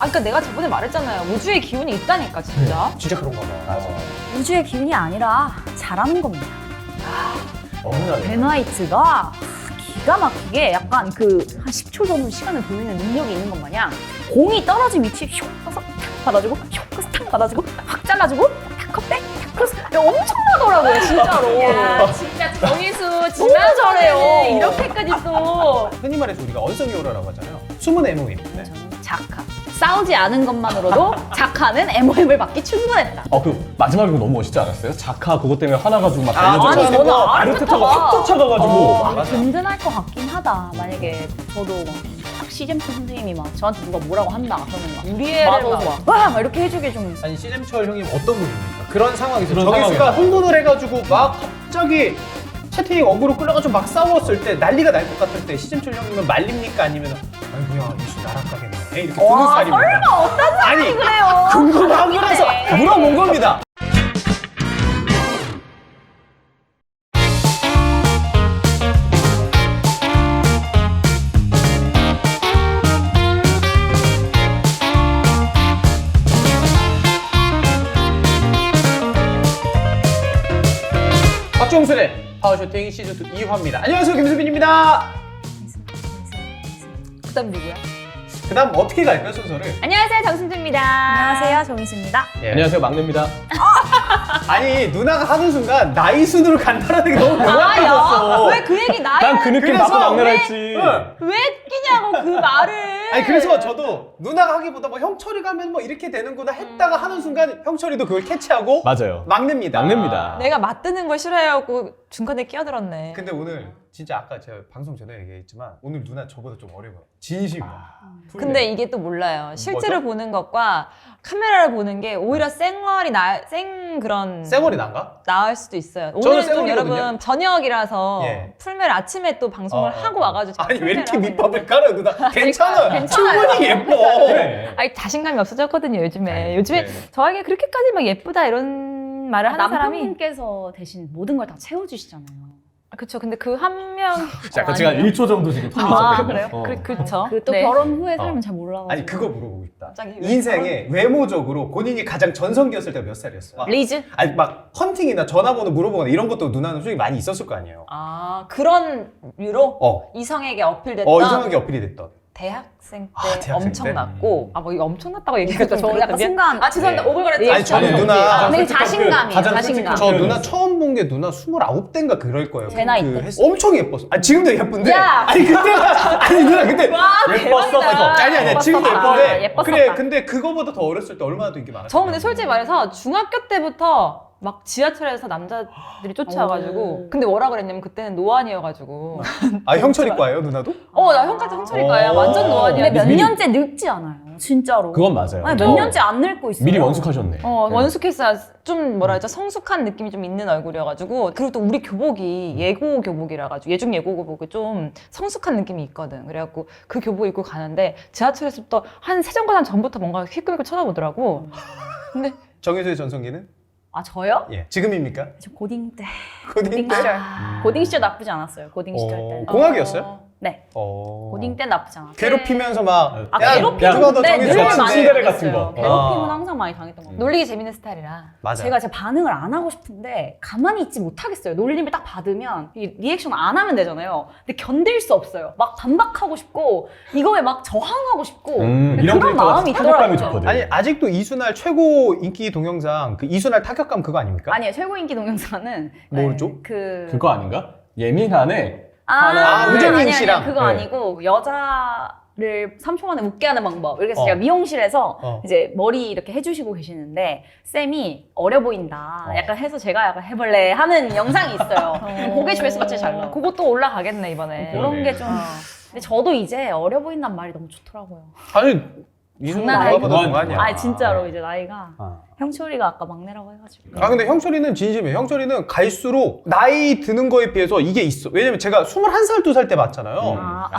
그러니까 내가 저번에 말했잖아요. 우주의 기운이 있다니까 진짜. 진짜 그런가 봐. 맞아. 우주의 기운이 아니라 잘하는 겁니다. 어머나. 베나이트가 기가 막히게 약간 그 한 10초 정도 시간을 돌리는 능력이 있는 것 마냥 공이 떨어진 위치에 슉 가서 탁 받아주고 슉 가서 탁 받아주고 확 잘라주고 탁 컵백 탁 크로스 엄청나더라고요 진짜로. 야 진짜 정희수 너무 잘해요. 이렇게까지 또 흔히 말해서 우리가 언성이 오라라고 하잖아요. 숨은 MOM. 네. 저는 작가. 싸우지 않은 것만으로도 작가는 MOM을 받기 충분했다. 그 마지막에 그거 너무 멋있지 않았어요? 자카 그것 때문에 화나가지고 막 아, 달려들고 아니, 저는 아르테타가 확 쫓아가가지고 맞아. 든든할 것 같긴 하다. 만약에 저도 딱 시잼프 선생님이 막 저한테 누가 뭐라고 한다 그러면 막 우리 애를 맞아서 막 이렇게 해주게 좀. 아니 시잼철 형님 어떤 분입니까? 그런 상황에서 그런 정혜수가 상황에서. 흥분을 해가지고 막 갑자기 채팅 어그로 끌려가지고 막 싸웠을 때 난리가 날 것 같을 때 시잼철 형님은 말립니까? 아니면 아이고야 이씨 나락가겠네 이렇게 드는 와, 스타일입니다. 설마 어떤 아니 그래요? 궁금하고 그래서 물어본 겁니다. 박종순의 파워쇼팅 시즌2 2화입니다. 안녕하세요 김수빈입니다. 그다음 누구야? 그 다음 어떻게 갈까요 순서를? 안녕하세요 정승주입니다. 안녕하세요 정희수입니다. 예. 안녕하세요 막내입니다. 아니 누나가 하는 순간 나이 순으로 간다는 게 너무 명확해졌어. 왜 그 얘기 나야? 난 그 느낌 그래서 나도 막내라 왜- 했지. 응. 왜 끼냐고 그 말을. 아니 그래서 저도 누나가 하기보다 뭐 형철이 가면 뭐 이렇게 되는구나 했다가 하는 순간 형철이도 그걸 캐치하고 맞아요. 막내입니다. 막내입니다. 내가 맞드는 걸 싫어해갖고 중간에 끼어들었네. 근데 오늘 진짜 아까 제가 방송 전에 얘기했지만 오늘 누나 저보다 좀 어려 보여. 진심이야. 근데 이게 또 몰라요. 실제로 보는 것과 카메라를 보는 게 오히려 쌩얼이 쌩 그런 쌩얼이 난가? 나을 수도 있어요. 저는 오늘 좀 쌩얼이거든요. 여러분 저녁이라서 예. 풀메를 아침에 또 방송을 하고 와가지고 제가 아니 왜 이렇게 풀메를 하고 밑밥을 깔아요 누나? 괜찮아. 괜찮아요. 충분히 예뻐. 그래. 아니 자신감이 없어졌거든요 요즘에. 아니, 요즘에 네. 저에게 그렇게까지 막 예쁘다 이런 말을 하는 사람이. 남편분께서 대신 모든 걸 다 채워주시잖아요. 그쵸. 근데 그 한 명. 약간 지금 한 1초 정도 지금 틈이 아, 있었거든요. 그래요? 그쵸. 그 또 네. 결혼 후에 삶은 잘 몰라가지고. 아니 그거 물어보고 싶다. 갑자기 왜 인생에 외모적으로 본인이 가장 전성기였을 때가 몇 살이었어? 막, 리즈? 아니 막 헌팅이나 전화번호 물어보거나 이런 것도 누나는 솔직히 많이 있었을 거 아니에요. 아 그런 류로 이상하게 이성에게 어필됐던 이상하게 어필이 됐던. 대학생 때 대학생 엄청났고 뭐 이거 엄청났다고 얘기하니까 그러니까 저 좀 약간 그랬던 게- 순간 아 죄송합니다. 네. 오글거렸죠. 아니, 저는 누나- 가장 근데 솔직한 자신감이에요, 가장 자신감. 솔직한 저 누나 표현이었어. 처음 본 게 누나 29대인가 그럴 거예요. 제 나이 때. 엄청 예뻤어. 아니 지금도 예쁜데. 야! 아니 그때가 아니 누나 근데 예뻤어. 아니 지금도 예뻤었다. 예쁜데. 예뻤었다. 그래 근데 그거보다 더 어렸을 때 얼마나 더 인기 많았어. 저 근데 솔직히 말해서 중학교 때부터 막 지하철에서 남자들이 쫓아와가지고 오. 근데 뭐라 그랬냐면 그때는 노안이어가지고 아 형철이 과예요 누나도? 나 형까지 형철이과야. 오. 완전 근데 노안이야. 몇 미리- 년째 늙지 않아요. 진짜로. 그건 맞아요. 아니, 몇 년째 안 늙고 있어요. 미리 원숙하셨네. 원숙했어요. 좀 뭐라 하죠? 성숙한 느낌이 좀 있는 얼굴이어가지고 그리고 또 우리 교복이 예고 교복이라 가지고 예중 예고 교복이 좀 성숙한 느낌이 있거든. 그래갖고 그 교복 입고 가는데 지하철에서부터 한 세 정거장 전부터 뭔가 휘끌휘끌 쳐다보더라고. 근데 정혜수의 전성기는? 아 저요? 예. 지금입니까? 저 고딩 때. 고딩 고딩 때? 시절. 고딩 시절 나쁘지 않았어요. 고딩 시절 때는. 공학이었어요? 네. 고딩 때 나쁘지 않았어요. 괴롭히면서 막 아, 야, 괴롭히는 누가 너 건데 정혜수 늘 같은데? 많이 친데레 당했어요. 같은 거. 괴롭힘은 항상 많이 당했던 것 같아요. 놀리기 재밌는 스타일이라. 맞아. 제가 제 반응을 안 하고 싶은데 가만히 있지 못하겠어요. 놀림을 딱 받으면 이 리액션 안 하면 되잖아요. 근데 견딜 수 없어요. 막 반박하고 싶고 이거에 막 저항하고 싶고 근데 이런 그런 마음이 타격감이 있더라고요. 좋거든. 아니 아직도 이순할 최고 인기 동영상 그 이순할 타격감 그거 아닙니까? 아니에요. 최고 인기 동영상은 뭐죠? 그 그거 아닌가? 예민하네. 우정인 아니, 씨랑. 그거 네. 아니고 여자를 3초 만에 웃게 하는 방법. 이렇게 해서 어. 제가 미용실에서 어. 이제 머리 이렇게 해주시고 계시는데 쌤이 어려 보인다. 어. 약간 해서 제가 약간 해볼래 하는 영상이 있어요. 그게 조회수 같이 잘 나와. 그것도 올라가겠네 이번에. 그런 게 좀. 어. 근데 저도 이제 어려 보인다는 말이 너무 좋더라고요. 아니 이순할 장난 누가보다 아니고. 동안이야. 아 진짜로 이제 나이가 아. 형철이가 아까 막내라고 해가지고. 근데 형철이는 진심이에요. 형철이는 갈수록 나이 드는 거에 비해서 이게 있어. 왜냐면 제가 21살, 2살 때 봤잖아요. 아,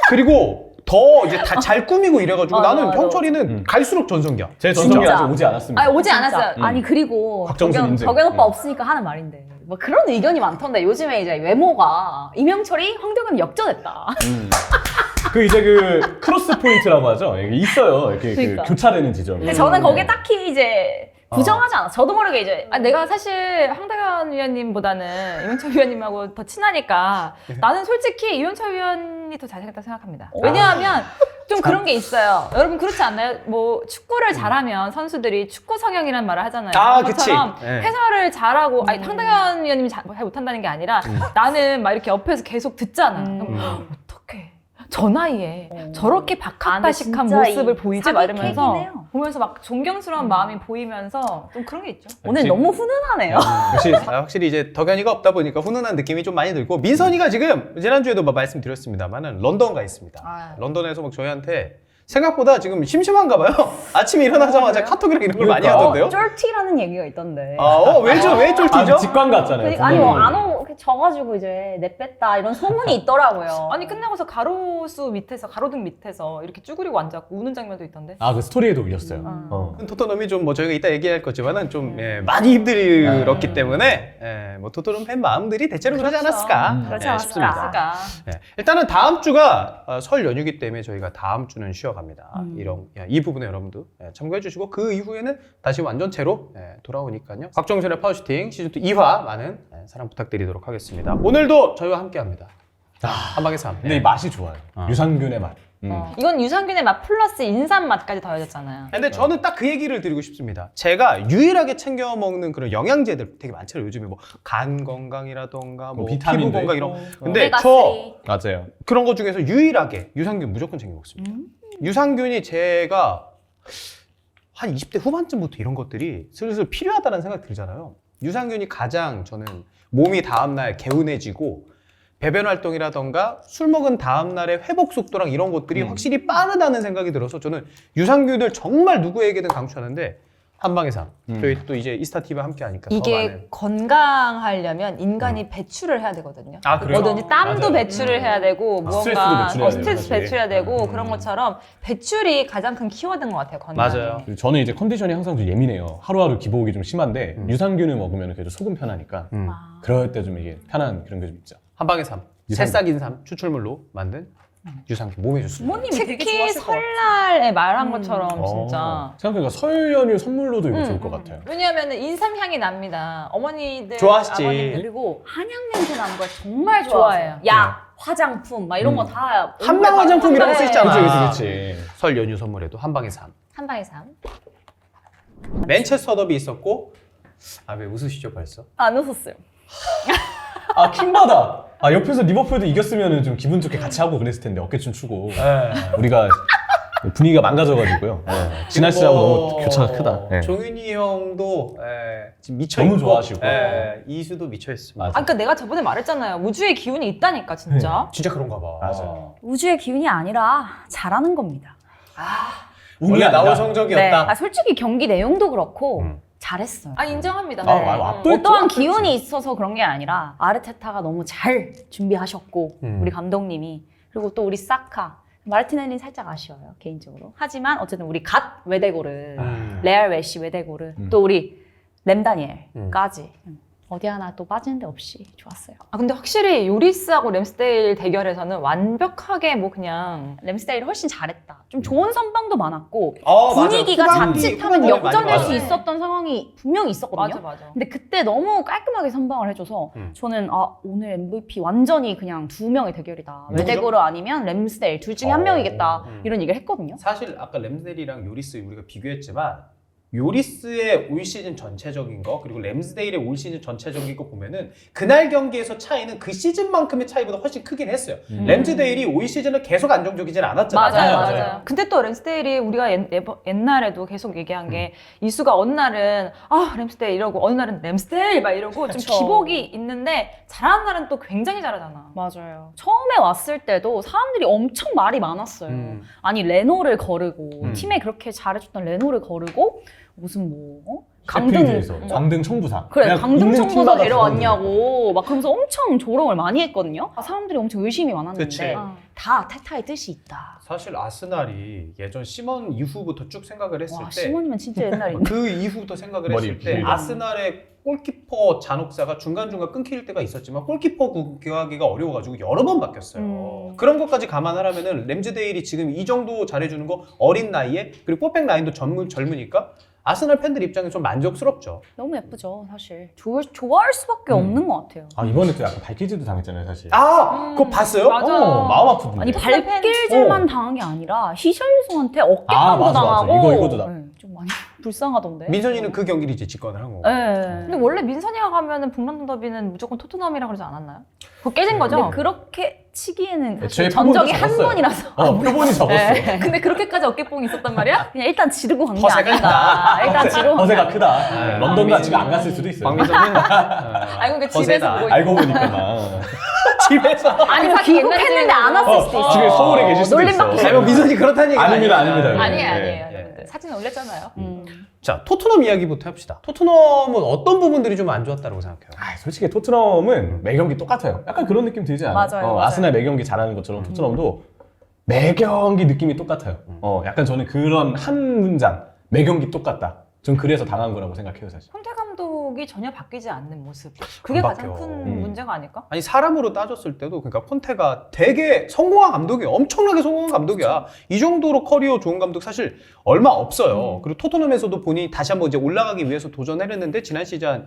그리고 더 이제 다 잘 꾸미고 이래가지고 맞아, 나는 맞아. 형철이는 갈수록 전성기야. 제 전성기 진짜. 아직 오지 않았습니다. 아니 오지 진짜. 않았어요. 아니 그리고 박정순 인증. 덕현 오빠 없으니까 하는 말인데 뭐 그런 의견이 많던데 요즘에 이제 외모가 이명철이 황정은 역전했다. 그 이제 그 크로스 포인트라고 하죠. 이게 있어요. 이렇게 그러니까. 그 교차되는 지점. 근데 저는 거기에 딱히 이제 부정하지 않아. 저도 모르게 이제 내가 사실 황다현 위원님보다는 이현철 위원님하고 더 친하니까 나는 솔직히 이현철 위원이 더 잘생겼다고 생각합니다. 왜냐하면 좀 그런 게 있어요. 여러분 그렇지 않나요? 뭐 축구를 잘하면 선수들이 축구 성형이라는 말을 하잖아요. 아, 그것처럼 그치. 네. 해설을 잘하고 아니 황다현 위원님이 잘 못한다는 게 아니라 나는 막 이렇게 옆에서 계속 듣잖아. 그럼 어떡해. 저 나이에 저렇게 박학다식한 진짜 모습을 이 보이지 막 이러면서 사기캐기네요. 보면서 막 존경스러운 마음이 보이면서 좀 그런 게 있죠. 오늘 역시- 너무 훈훈하네요. 역시 확실히 이제 덕현이가 없다 보니까 훈훈한 느낌이 좀 많이 들고 민선이가 지금 지난주에도 뭐 말씀드렸습니다만은 런던 가 있습니다. 아. 런던에서 막 저희한테 생각보다 지금 심심한가 봐요. 아침에 일어나자마자 카톡이랑 이런 걸 많이 그러니까. 하던데요. 쫄티라는 얘기가 있던데. 왜 쫄티죠? 직관 같잖아요. 그러니까 아니 뭐 안 오고 이렇게 져가지고 이제 내뺐다 이런 소문이 있더라고요. 아니 끝나고서 가로수 밑에서 가로등 밑에서 이렇게 쭈그리고 앉았고 우는 장면도 있던데. 그 스토리에도 올렸어요. 토트넘이 좀 뭐 저희가 이따 얘기할 거지만은 좀 많이 힘들었기 때문에 뭐 토트넘 팬 마음들이 대체로 그러지 않았을까 그렇지 싶습니다. 그러니까. 일단은 다음 주가 설 연휴기 때문에 저희가 다음 주는 쉬어갑니다. 이 부분에 여러분도 참고해 주시고 그 이후에는 다시 완전체로 돌아오니까요. 박정선의 파워슈팅 시즌2 2화 많은 사랑 부탁드리도록 하겠습니다. 오늘도 저희와 함께합니다. 한방의 삶. 근데 이 맛이 좋아요. 유산균의 맛. 이건 유산균의 맛 플러스 인삼 맛까지 더해졌잖아요. 근데 저는 딱 그 얘기를 드리고 싶습니다. 제가 유일하게 챙겨 먹는 그런 영양제들 되게 많잖아요. 요즘에 뭐 간 건강이라던가 뭐 피부 비타민도 건강 이런. 있고. 근데 오메가3. 저 맞아요. 그런 것 중에서 유일하게 유산균 무조건 챙겨 먹습니다. 유산균이 제가 한 20대 후반쯤부터 이런 것들이 슬슬 필요하다는 생각이 들잖아요. 유산균이 가장 저는 몸이 다음날 개운해지고 배변 활동이라던가 술 먹은 다음날의 회복 속도랑 이런 것들이 확실히 빠르다는 생각이 들어서 저는 유산균을 정말 누구에게든 강추하는데 한방의 삶. 저희 또 이제 이스타TV와 함께 하니까 더 이게 많은. 건강하려면 인간이 배출을 해야 되거든요. 아, 그래요? 뭐든지 땀도 맞아요. 배출을 해야 되고 스트레스도 무언가 배출해야 돼요, 스트레스 사실. 배출해야 되고 그런 것처럼 배출이 가장 큰 키워드인 것 같아요. 건강에. 맞아요. 그리고 저는 이제 컨디션이 항상 좀 예민해요. 하루하루 기복이 좀 심한데 유산균을 먹으면 그래도 속은 편하니까 그럴 때 좀 이게 편한 그런 게 좀 있죠. 한방의 삶. 새싹인 삶 추출물로 만든 유산균 몸에 좋습니다. 부모님이 되게 특히 좋아하실 것 같아요. 설날에 말한 것처럼 진짜. 생각해보니까 설 연휴 선물로도 이거 좋을 것 같아요. 왜냐하면 인삼향이 납니다. 어머니들, 좋아하시지. 아버님들. 그리고 한약 냄새 나는 걸 정말 좋아해요. 좋아해요. 약, 화장품 막 이런 거 다 한방 화장품 이런 거 네. 쓰시잖아. 그치. 설 연휴 선물에도 한방의 삶. 한방의 삶. 맨체스터 더비 있었고 왜 웃으시죠 벌써? 안 웃었어요. 킹받아. 옆에서 리버풀도 이겼으면 좀 기분 좋게 같이 하고 그랬을 텐데 어깨춤 추고 우리가 분위기가 망가져가지고요. 지난 시즌하고 너무 교차가 크다. 네. 종윤이 형도 지금 미쳐 너무 있고, 좋아하시고. 이수도 미쳐 있습니다. 맞아. 그러니까 내가 저번에 말했잖아요. 우주의 기운이 있다니까 진짜. 진짜 그런가 봐. 맞아요. 우주의 기운이 아니라 잘하는 겁니다. 원래 나온 성적이었다. 네. 솔직히 경기 내용도 그렇고 잘했어요. 인정합니다. 압도했죠. 어떠한 기운이 있어서 그런 게 아니라 아르테타가 너무 잘 준비하셨고 우리 감독님이 그리고 또 우리 사카 마르티넬리는 살짝 아쉬워요 개인적으로. 하지만 어쨌든 우리 갓 웨데고르 레알 웨시 웨데고르 또 우리 램다니엘까지 어디 하나 또 빠지는 데 없이 좋았어요. 근데 확실히 요리스하고 램스데일 대결에서는 완벽하게 뭐 그냥 램스데일이 훨씬 잘했다. 좀 좋은 선방도 많았고 맞아요. 분위기가 후반기, 자칫하면 후반기에 많이 역전될 수 맞아요. 있었던 상황이 분명히 있었거든요. 맞아. 근데 그때 너무 깔끔하게 선방을 해줘서 저는 오늘 MVP 완전히 그냥 두 명의 대결이다. 웨데고르 아니면 램스데일 둘 중에 한 명이겠다. 이런 얘기를 했거든요. 사실 아까 램스데일이랑 요리스 우리가 비교했지만 요리스의 올 시즌 전체적인 거 그리고 램스데일의 올 시즌 전체적인 거 보면은 그날 경기에서 차이는 그 시즌만큼의 차이보다 훨씬 크긴 했어요. 램스데일이 올 시즌은 계속 안정적이진 않았잖아요. 맞아요. 근데 또 램스데일이 우리가 옛날에도 계속 얘기한 게 이수가 어느 날은 램스데일 이러고 어느 날은 램스데일 막 이러고 좀 그쵸. 기복이 있는데 잘하는 날은 또 굉장히 잘하잖아. 맞아요. 처음에 왔을 때도 사람들이 엄청 말이 많았어요. 아니 레노를 거르고 팀에 그렇게 잘해줬던 레노를 거르고 무슨 강등 광등 청부사. 그래 그냥 강등 있는 청부사 팀마다 데려왔냐고 막 그러면서 엄청 조롱을 많이 했거든요. 사람들이 엄청 의심이 많았는데 그치. 다 테타의 뜻이 있다. 사실 아스날이 예전 시몬 이후부터 쭉 생각을 했을 와, 때 시몬이면 진짜 옛날인데. 그 이후부터 생각을 머리 했을 때 길다. 아스날의 골키퍼 잔혹사가 중간중간 끊길 때가 있었지만 골키퍼 구하기가 어려워가지고 여러 번 바뀌었어요. 그런 것까지 감안하라면은 램즈데일이 지금 이 정도 잘해주는 거 어린 나이에 그리고 뽀백 라인도 젊으니까 아스날 팬들 입장에 좀 만족스럽죠. 너무 예쁘죠, 사실. 좋아할 수밖에 없는 것 같아요. 아 이번에 또 약간 발키즈도 당했잖아요 사실. 그거 봤어요? 맞아. 마음 아프던데. 아니 발길질만 당한 게 아니라 히샬리송한테 어깨빵도 맞아, 맞아. 당하고 이거도 나. 네, 좀 많이 불쌍하던데. 민선이는 그 경기를 이제 직관을 한 거고. 네. 근데 원래 민선이가 가면은 북런던 더비는 무조건 토트넘이라 그러지 않았나요? 그거 깨진 거죠? 근데 그렇게 치기에는 애초에 사실 전적이 표본도 한 적었어요. 번이라서. 표본이 적었어. 네. 근데 그렇게까지 어깨뽕이 있었단 말이야? 그냥 일단 지르고 간 게 허세가 아닌가. 일단 지르고 간 허세가 게 크다. 네. 런던도 지금 안 갔을 수도 있어요. 박민선은 알고 그 집에서 보고 알고 보니까 집에서 아니 사실 귀국했는데 안 왔을 수도 있어. 지금 서울에 계실 수도 놀림 있어. 받기 아니, 뭐 민선이 그렇다는 얘기가 아닙니다, 아닙니다. 아니에요, 아니에요. 네. 여러분들. 사진 올렸잖아요. 자, 토트넘 이야기부터 해봅시다. 토트넘은 어떤 부분들이 좀 안 좋았다고 생각해요? 솔직히 토트넘은 매 경기 똑같아요. 약간 그런 느낌 들지 않아요? 맞아요, 맞아요. 아스날 매 경기 잘하는 것처럼 토트넘도 매 경기 느낌이 똑같아요. 약간 저는 그런 한 문장 매 경기 똑같다. 좀 그래서 당한 거라고 생각해요 사실. 콘테 감독이 전혀 바뀌지 않는 모습. 그게 안 가장 바뀌어. 큰 문제가 아닐까? 아니 사람으로 따졌을 때도 그러니까 콘테가 되게 성공한 감독이에요. 엄청나게 성공한 감독이야. 이 정도로 커리어 좋은 감독 사실 얼마 없어요. 그리고 토트넘에서도 본인이 다시 한번 이제 올라가기 위해서 도전했는데 지난 시즌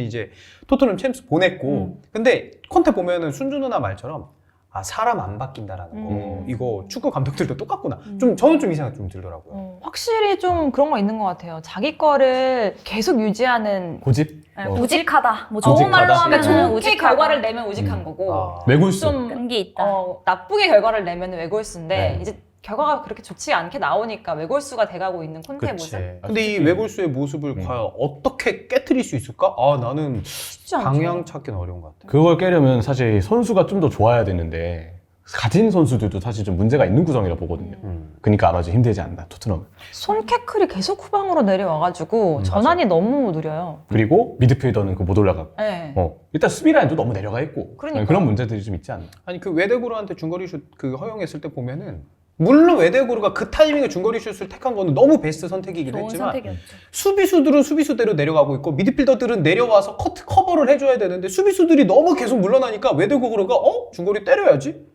이제 토트넘 챔스 보냈고. 근데 콘테 보면은 순주 누나 말처럼 아 사람 안 바뀐다라는 거. 이거 축구 감독들도 똑같구나. 좀 저는 좀 이상하게 좀 들더라고요. 확실히 좀 그런 거 있는 것 같아요. 자기 거를 계속 유지하는 고집? 네, 우직하다. 뭐 우직하다. 좋은 말로 하면 그러니까 좋게 우직하다. 결과를 내면 우직한 거고 아. 외골수. 좀 끈기 있다. 나쁘게 결과를 내면 외골수인데 네. 이제 결과가 그렇게 좋지 않게 나오니까 외골수가 돼가고 있는 콘테의 모습. 근데 이 외골수의 모습을 과연 어떻게 깨트릴 수 있을까? 아 나는 쉽지 않죠. 방향 찾기는 어려운 것 같아. 그걸 깨려면 사실 선수가 좀 더 좋아야 되는데 가진 선수들도 사실 좀 문제가 있는 구성이라 보거든요. 그러니까 아마 좀 힘들지 않나 토트넘. 손캐클이 계속 후방으로 내려와가지고 전환이 너무 느려요. 그리고 미드필더는 그 못 올라가고. 네. 일단 수비 라인도 너무 내려가 있고. 그러니까요. 그런 문제들이 좀 있지 않나. 아니 그 외대고르한테 중거리 슛 그 허용했을 때 보면은 물론 외대고르가 그 타이밍에 중거리 슛을 택한 거는 너무 베스트 선택이긴 좋은 했지만 선택이었죠. 수비수들은 수비수대로 내려가고 있고 미드필더들은 내려와서 커버를 해줘야 되는데 수비수들이 너무 계속 물러나니까 외대고르가 중거리 때려야지.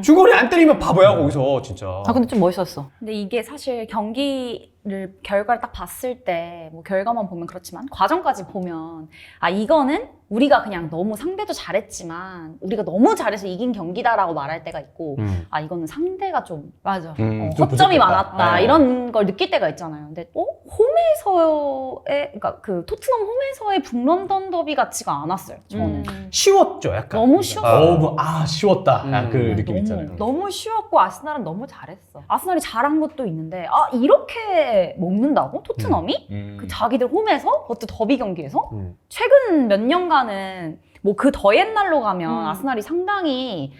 중거리 안 때리면 바보야 거기서 진짜. 아 근데 좀 멋있었어. 근데 이게 사실 경기를 결과를 딱 봤을 때 뭐 결과만 보면 그렇지만 과정까지 보면 아 이거는 우리가 그냥 너무 상대도 잘했지만 우리가 너무 잘해서 이긴 경기다라고 말할 때가 있고 아 이거는 상대가 좀 맞아. 좀 허점이 부족했다. 많았다 네. 이런 걸 느낄 때가 있잖아요. 근데 홈에서의 그러니까 그 토트넘 홈에서의 북런던 더비 같지가 않았어요. 저는 쉬웠죠 약간. 너무 쉬웠어요. 너무 쉬웠다. 그 느낌 너무, 있잖아요. 너무 쉬웠고 아스날은 너무 잘했어. 아스날이 잘한 것도 있는데 아 이렇게 먹는다고 토트넘이 그 자기들 홈에서 그것도 더비 경기에서 최근 몇 년간은 뭐 그 더 옛날로 가면 아스날이 상당히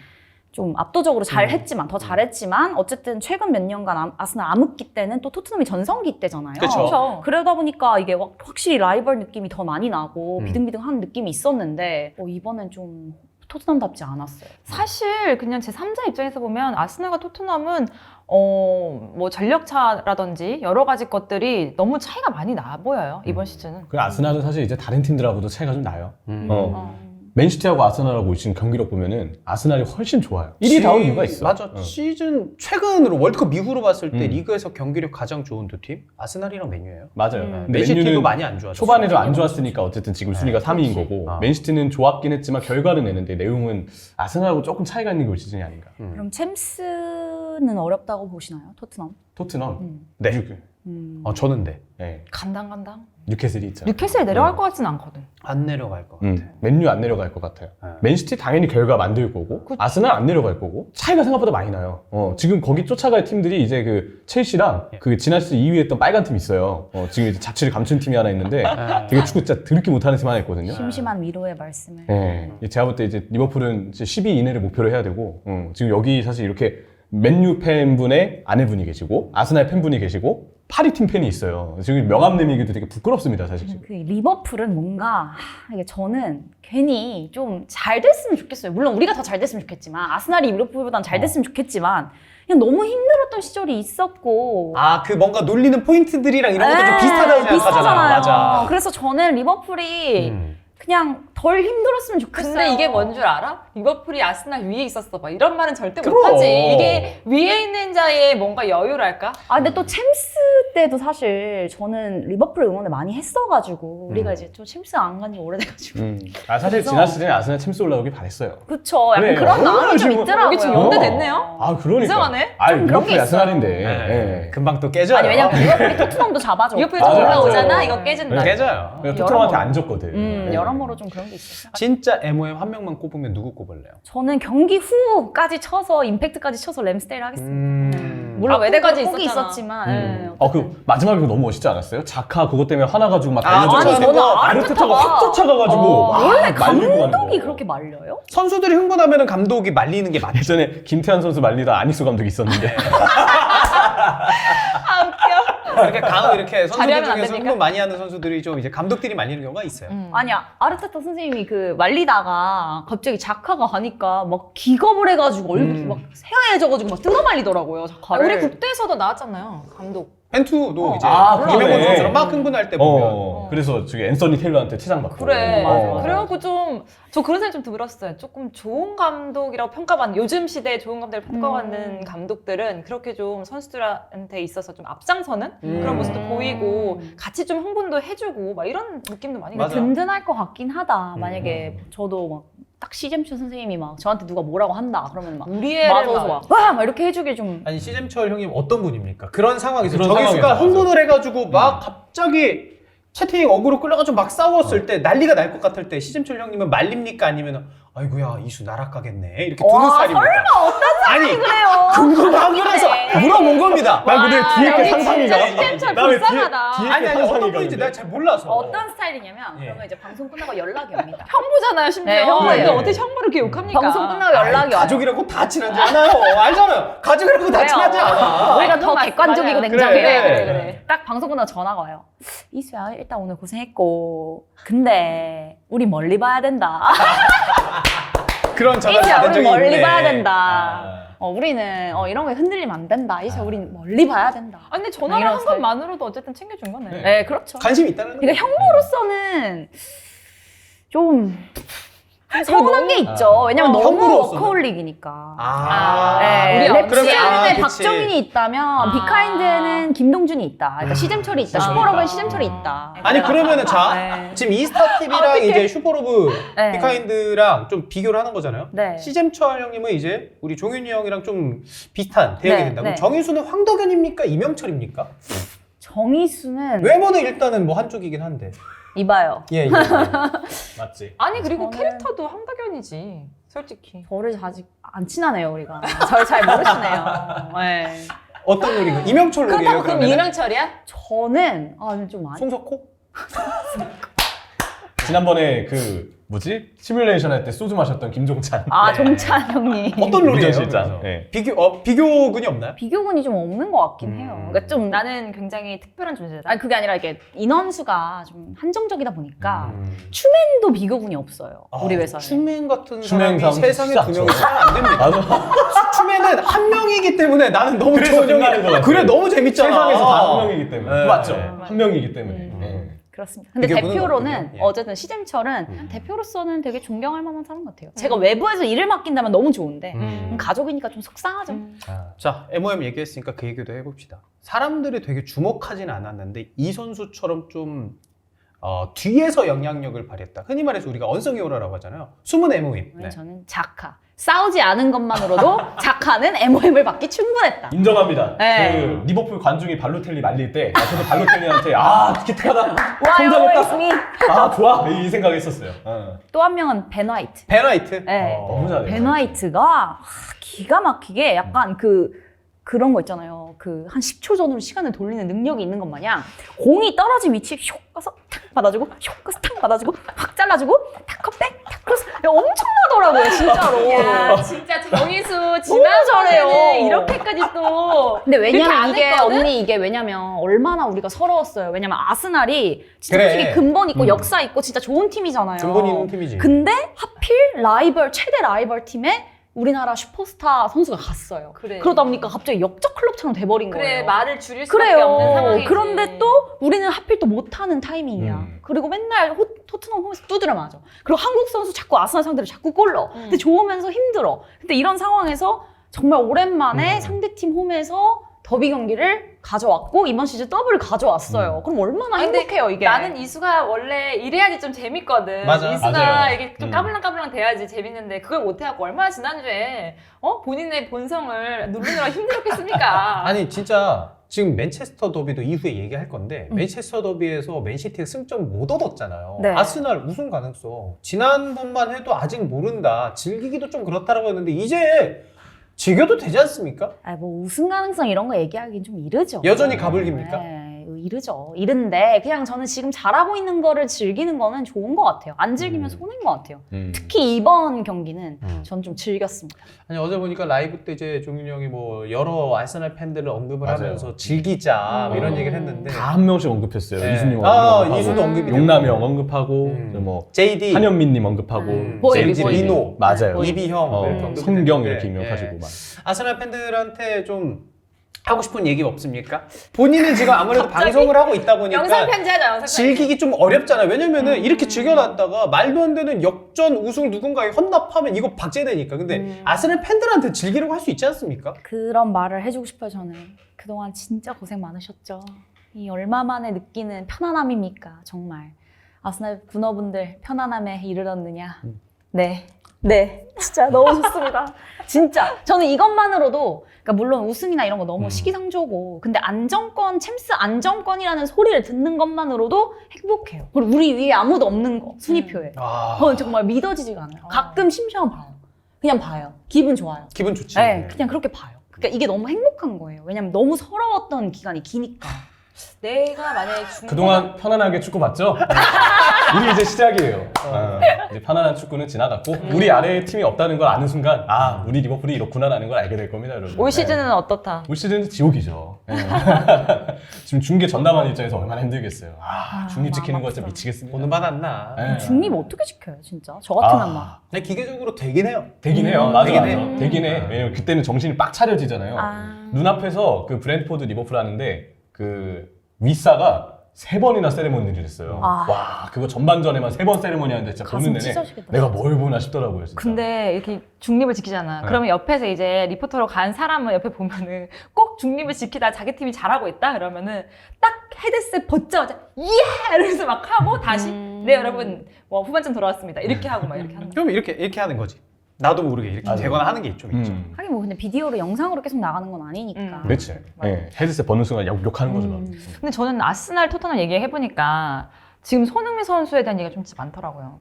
좀 압도적으로 잘했지만 더 잘했지만 어쨌든 최근 몇 년간 아스날 암흑기 때는 또 토트넘이 전성기 때잖아요. 그쵸. 그러다 보니까 이게 확실히 라이벌 느낌이 더 많이 나고 비등비등한 느낌이 있었는데 이번엔 좀 토트넘답지 않았어요. 사실 그냥 제 3자 입장에서 보면 아스날과 토트넘은 뭐 전력차라든지 여러 가지 것들이 너무 차이가 많이 나 보여요 이번 시즌은. 그 아스날은 사실 이제 다른 팀들하고도 차이가 좀 나요. 맨시티하고 아스날하고 지금 경기력 보면은 아스날이 훨씬 좋아요. 1위 다운 이유가 있어. 맞아. 시즌 최근으로 월드컵 이후로 봤을 때 리그에서 경기력 가장 좋은 두 팀 아스날이랑 맨유예요. 맞아요. 근데 맨시티도 맨유는 많이 안 좋았죠. 초반에 좀 안 좋았으니까 어쨌든 지금 순위가 3위인 거고 아. 맨시티는 좋았긴 했지만 결과는 내는데 내용은 아스날하고 조금 차이가 있는 게 올 시즌이 아닌가. 그럼 챔스는 어렵다고 보시나요? 토트넘. 네. 저는 네. 네. 간당. 뉴캐슬이 있잖아요. 뉴캐슬에 내려갈 것 같진 않거든. 안 내려갈 것 같아. 맨유 안 내려갈 것 같아요. 맨시티 당연히 결과 만들 거고 아스날 안 내려갈 거고 차이가 생각보다 많이 나요. 지금 거기 쫓아갈 팀들이 이제 그 첼시랑 그 지난 시즌 2위 했던 빨간 팀 있어요. 지금 이제 자취를 감춘 팀이 하나 있는데 되게 축구 진짜 드럽게 못하는 팀 하나 있거든요. 심심한 위로의 말씀을. 네. 제가 볼 때 이제 리버풀은 이제 10위 이내를 목표로 해야 되고 지금 여기 사실 이렇게 맨유 팬분의 아내분이 계시고 아스날 팬분이 계시고 파리팀 팬이 있어요. 지금 명함님이기도 되게 부끄럽습니다, 사실. 지금. 그 리버풀은 뭔가 이게 저는 괜히 좀 잘 됐으면 좋겠어요. 물론 우리가 더 잘 됐으면 좋겠지만 아스날이 리버풀보단 잘 됐으면 좋겠지만 그냥 너무 힘들었던 시절이 있었고 아, 그 뭔가 놀리는 포인트들이랑 이런 것도 좀 비슷하다고 생각하잖아. 비슷하잖아요. 맞아. 그래서 저는 리버풀이 그냥 덜 힘들었으면 좋겠어요. 근데 이게 뭔 줄 알아? 리버풀이 아스날 위에 있었어 봐. 이런 말은 절대 그럼. 못하지. 이게 위에 있는 자의 뭔가 여유랄까? 아 근데 또 챔스 때도 사실 저는 리버풀 응원을 많이 했어가지고 우리가 이제 좀 챔스 안 간 지 오래돼가지고 아, 사실 그래서- 지난 시즌에 아스날 챔스 올라오길 바랬어요. 그쵸 약간 그래, 그런 마음이 좀 지금- 있더라고요. 여기 지금 연대됐네요? 아, 그러니까. 이상하네? 아, 좀 그런 리버풀이 게 아스날인데. 네. 예. 금방 또 깨져요. 아니 왜냐면 리버풀이 토트넘도 잡아줘. 리버풀이 맞아, 올라오잖아. 맞아. 이거 깨진다. 깨져요. 토트넘한테 안 졌거든. 예. 여러모로 좀 그런 게 있었어요. 진짜 MOM 한 명만 꼽으면 누구 꼽을래요? 저는 경기 후까지 쳐서 임팩트까지 쳐서 램스데일 하겠습니다. 물론 아, 외대까지 훅까지 폭이 있었잖아. 있었지만 그 마지막에 그거 너무 멋있지 않았어요? 자카 그것 때문에 화나가지고 막 아, 달려들고 아니, 저는 아르테타가 확 쫓아가가지고 막 원래 말리고 가는 감독이 거. 그렇게 말려요? 선수들이 흥분하면 감독이 말리는 게 맞죠. 예전에 김태환 선수 말리다 안익수 감독이 있었는데 아, 웃겨. 이렇게 이렇게 선수들 자리하면 안 중에서 됩니까? 흥분 많이 하는 선수들이 좀 이제 감독들이 말리는 경우가 있어요. 아니야 아르테타 선생님이 그 말리다가 갑자기 자카가 가니까 막 기겁을 해가지고 얼굴이 막 새하얘져가지고 막 뜯어 말리더라고요 아, 자카를. 우리 국대에서도 나왔잖아요. 감독. 벤투도 이제 아, 김영건 그러네. 선수랑 막 흥분할 때 보면 그래서 저기 앤서니 테일러한테 퇴장받고 그래. 어. 그래갖고 저 그런 생각 좀 들었어요. 조금 좋은 감독이라고 평가받는, 요즘 시대에 좋은 감독을 평가받는 감독들은 그렇게 좀 선수들한테 있어서 좀 앞장서는 그런 모습도 보이고 같이 좀 흥분도 해주고 막 이런 느낌도 많이 맞아. 들어요. 든든할 것 같긴 하다. 만약에 저도 막 딱 시잼추 선생님이 막 저한테 누가 뭐라고 한다 그러면 막 우리 애를 맞아서 막 이렇게 해주길 좀. 아니 시잼철 형님 어떤 분입니까? 그런 상황에서 그런 정희수가 상황에서, 흥분을 해가지고 막 갑자기 채팅 어그로 끌려가지고 막 싸웠을 때 난리가 날 것 같을 때 시잼철 형님은 말립니까? 아니면 아이고야 이수 날아가겠네 이렇게 두는 와, 스타일입니까? 설마 어떤 아니 그래요? 궁금한 거라서 물어본 겁니다. 난 근데 와, 뒤에 게 여기 상상이 진짜 가. 시잼철 나 왜 불쌍하다. 뒤에 아니 게 어떤 상상이 분인지 가는데. 내가 잘 몰라서. 어떤 스타일이냐면 예. 그러면 이제 방송 끝나고 연락이 옵니다. 형부잖아요, 심지어. 네, 형부예요. 근데 어떻게 형부를 이렇게 욕합니까? 방송 끝나고 연락이 와요. 가족이라고 다 친하지 않아요. 알잖아요. 가족이라고 다 친하지 않아. 우리가 더 맞- 객관적이고 맞아요. 냉정해요. 그래. 딱 방송 끝나고 전화가 와요. 이수야 일단 오늘 고생했고 근데 우리 멀리 봐야 된다. 그런 전화 이수야 받은 우리 적이 멀리 있네. 봐야 된다. 아. 우리는 이런 거에 흔들리면 안 된다. 이수야 우리 멀리 봐야 된다. 아, 근데 전화를 이런 한 스타일. 것만으로도 어쨌든 챙겨준 거네. 네 그렇죠. 관심 있다는 거. 그러니까 형부로서는 좀 서운한 게 있죠. 왜냐면 너무 형부로서는? 워커홀릭이니까. 아, 네, 우리 랩시즌에 그치. 박정인이 있다면 비카인드는 김동준이 있다. 그러니까 시잼철이 있다. 슈퍼러브엔 시잼철이 있다. 아니 그러면은 자 네. 지금 이스타 TV랑 이제 슈퍼로브 네. 비카인드랑 좀 비교를 하는 거잖아요. 네. 시잼철 형님은 이제 우리 종윤이 형이랑 좀 비슷한 대응이 네, 된다. 네. 그럼 정희수는 황덕현입니까? 이명철입니까? 정희수는 외모는 일단은 뭐 한쪽이긴 한데. 이봐요. 예, 예. 맞지. 아니, 그리고 저는- 캐릭터도 한덕현이지. 솔직히. 저를 아직 안 친하네요 우리가. 저를 잘 모르시네요. 네. 어떤 룩인가? 이명철 룩이에요 그렇다고 그럼 그러면? 이명철이야? 저는 좀 많이. 송석호? 지난번에 그 뭐지 시뮬레이션 할 때 소주 마셨던 김종찬. 종찬 형님. 어떤 룩이에요? 유전실장. 그래서? 네. 비교군이 없나요? 비교군이 좀 없는 것 같긴 해요. 그러니까 좀 나는 굉장히 특별한 존재다. 아니 그게 아니라 이렇게 인원수가 좀 한정적이다 보니까 음. 추맨도 비교군이 없어요. 우리 회사에. 추맨 같은 추맨 사람이 사람 세상에 쉽지 두 명이 않죠. 안 됩니다. 맞아. 추맨은 한 명이기 때문에 나는 너무 그래서 좋은 빛나는 것 형이 같아요. 그래 너무 재밌잖아. 세상에서 단 한 명이기 때문에. 네. 맞죠. 네. 한 명이기 때문에. 네. 그렇습니다. 근데 비교군은 대표로는 없군요. 예. 어쨌든 시잼철은 대표로서는 되게 존경할 만한 사람 같아요. 제가 외부에서 일을 맡긴다면 너무 좋은데 가족이니까 좀 속상하죠. 자, MOM 얘기했으니까 그 얘기도 해봅시다. 사람들이 되게 주목하진 않았는데 이 선수처럼 좀 뒤에서 영향력을 발휘했다. 흔히 말해서 우리가 언성이 오라라고 하잖아요. 숨은 MOM. 네. 저는 자카. 싸우지 않은 것만으로도 자카는 MOM을 받기 충분했다. 인정합니다. 네. 그 리버풀 관중이 발로텔리 말릴 때 저도 발로텔리한테 기특하다. Why 성장했다. always me? 좋아. 이 생각했었어요. 또 한 명은 벤 화이트. 벤 화이트. 네. 너무 잘해. 벤 화이트가 기가 막히게 약간 그런 거 있잖아요. 한 10초 전으로 시간을 돌리는 능력이 있는 것 마냥 공이 떨어진 위치에 슉 가서 탁 받아주고 슉 가서 탁 받아주고 확 잘라주고 탁 컵백 탁 그래서 야, 엄청나더라고요, 진짜로. 야, 진짜 정희수 잘해요. 지난번에는 이렇게까지 또. 근데 이렇게 왜냐면 안 이게 했거든? 언니 이게 왜냐면 얼마나 우리가 서러웠어요. 왜냐면 아스날이 진짜 그래. 솔직히 근본 있고 역사 있고 진짜 좋은 팀이잖아요. 근본 있는 팀이지. 근데 하필 최대 라이벌 팀에 우리나라 슈퍼스타 선수가 갔어요. 그래. 그러다 보니까 갑자기 역적 클럽처럼 돼버린 그래, 거예요. 말을 줄일 수밖에 없는 상황이지. 그런데 또 우리는 하필 또 못하는 타이밍이야. 그리고 맨날 토트넘 홈에서 두드려 맞아. 그리고 한국 선수 자꾸 아스날 상대로 자꾸 골 넣어. 근데 좋으면서 힘들어. 근데 이런 상황에서 정말 오랜만에 상대팀 홈에서 더비 경기를 가져왔고 이번 시즌 더블을 가져왔어요. 그럼 얼마나 아니, 근데 행복해요 이게. 나는 이수가 원래 이래야지 좀 재밌거든. 맞아. 이수가 맞아요. 이게 좀 까불랑까불랑 돼야지 재밌는데 그걸 못해갖고 얼마나 지난주에 본인의 본성을 누르느라 힘들었겠습니까? 아니 진짜 지금 맨체스터 더비도 이후에 얘기할 건데 맨체스터 더비에서 맨시티가 승점 못 얻었잖아요. 네. 아스날 우승 가능성 지난번만 해도 아직 모른다. 즐기기도 좀 그렇다라고 했는데 이제 즐겨도 되지 않습니까? 아니 뭐 우승 가능성 이런 거 얘기하기는 좀 이르죠. 여전히 가불깁니까? 네, 이르죠. 이른데 그냥 저는 지금 잘하고 있는 거를 즐기는 거는 좋은 것 같아요. 안 즐기면 손해인 것 같아요. 특히 이번 경기는 전 좀 즐겼습니다. 아니 어제 보니까 라이브 때 이제 종윤이 형이 뭐 여러 아스날 팬들을 언급을 맞아요. 하면서 즐기자 뭐 이런 얘기를 했는데 다 한 명씩 언급했어요. 네. 이순용 아, 언급하고, 이수도 언급이 용남이 됐고. 형 언급하고, 뭐 JD 한현민님 언급하고, 보이비, LG 보이비. 리노 맞아요. 이비형 이렇게 언급이 성경 됐는데, 이렇게 예. 입력하시고 막. 아스날 팬들한테 좀 하고 싶은 얘기 없습니까? 본인은 지금 아무래도 갑자기? 방송을 하고 있다 보니까 영상 편지하자, 영상 편지. 즐기기 좀 어렵잖아요. 왜냐면은 이렇게 즐겨놨다가 말도 안 되는 역전 우승 누군가에 헌납하면 이거 박제되니까. 근데 아스날 팬들한테 즐기려고 할 수 있지 않습니까? 그런 말을 해주고 싶어요. 저는 그동안 진짜 고생 많으셨죠. 이 얼마 만에 느끼는 편안함입니까? 정말 아스날 군어분들 편안함에 이르렀느냐? 네, 진짜 너무 좋습니다. 진짜 저는 이것만으로도 그러니까 물론 우승이나 이런 거 너무 시기상조고 근데 안정권 챔스 안정권이라는 소리를 듣는 것만으로도 행복해요. 그리고 우리 위에 아무도 없는 거 순위표에 그건 정말 믿어지지가 않아요. 가끔 심시험 봐요. 그냥 봐요. 기분 좋아요. 기분 좋지. 네, 그냥 그렇게 봐요. 그러니까 이게 너무 행복한 거예요. 왜냐면 너무 서러웠던 기간이 기니까. 내가 만약에 그동안 편안하게 축구 봤죠? 우리 이제 시작이에요. 이제 편안한 축구는 지나갔고 우리 아래에 팀이 없다는 걸 아는 순간 우리 리버풀이 이렇구나라는 걸 알게 될 겁니다, 여러분. 올 시즌은 어떻다? 올 시즌은 지옥이죠. 지금 중계 전담하는 입장에서 얼마나 힘들겠어요. 중립 지키는 거 진짜 미치겠습니다. 보는 받았나. 네. 중립 어떻게 지켜요, 진짜? 저 같으면 막. 그냥 기계적으로 되긴 해요. 되긴 해요. 맞아, 되긴 맞아. 해. 되긴 해. 왜냐면 그때는 정신이 빡 차려지잖아요. 아. 눈앞에서 그 브랜트포드 리버풀 하는데 그 윗사가 3번이나 세레모니를 했어요. 아. 와, 그거 전반전에만 3번 세레모니 하는데 진짜 가슴 보는 내내 찢어지겠다, 내가 진짜. 뭘 보나 싶더라고요, 진짜. 근데 이렇게 중립을 지키잖아. 네. 그러면 옆에서 이제 리포터로 간 사람은 옆에 보면은 꼭 중립을 지키다 자기 팀이 잘하고 있다 그러면은 딱 헤드셋 벗자마자 예! 이러면서 막 하고 다시 네 여러분 뭐 후반전 돌아왔습니다. 이렇게 하고 막 이렇게 한다. 그럼 이렇게 하는 거지. 나도 모르게 이렇게 맞아요. 되거나 하는 게 좀 있죠. 하긴 뭐 근데 비디오로 영상으로 계속 나가는 건 아니니까. 그렇지. 네, 헤드셋 벗는 순간 욕하는 거죠. 막. 근데 저는 아스날 토트넘 얘기해보니까 지금 손흥민 선수에 대한 얘기가 좀 진짜 많더라고요.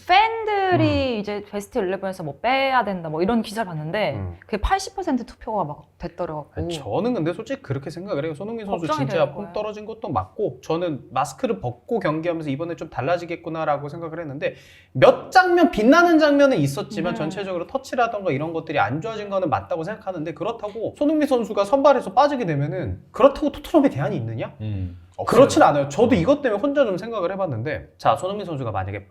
팬들이 이제 베스트 11에서 뭐 빼야 된다 뭐 이런 기사를 봤는데 그게 80% 투표가 막 됐더라고. 아니, 저는 근데 솔직히 그렇게 생각을 해요. 손흥민 선수 걱정이 진짜 되는 폼 거야. 떨어진 것도 맞고 저는 마스크를 벗고 경기하면서 이번에 좀 달라지겠구나라고 생각을 했는데 몇 장면 빛나는 장면은 있었지만 전체적으로 터치라던가 이런 것들이 안 좋아진 거는 맞다고 생각하는데 그렇다고 손흥민 선수가 선발에서 빠지게 되면은 그렇다고 토트넘에 대안이 있느냐? 그렇진 않아요. 저도 이것 때문에 혼자 좀 생각을 해봤는데 자 손흥민 선수가 만약에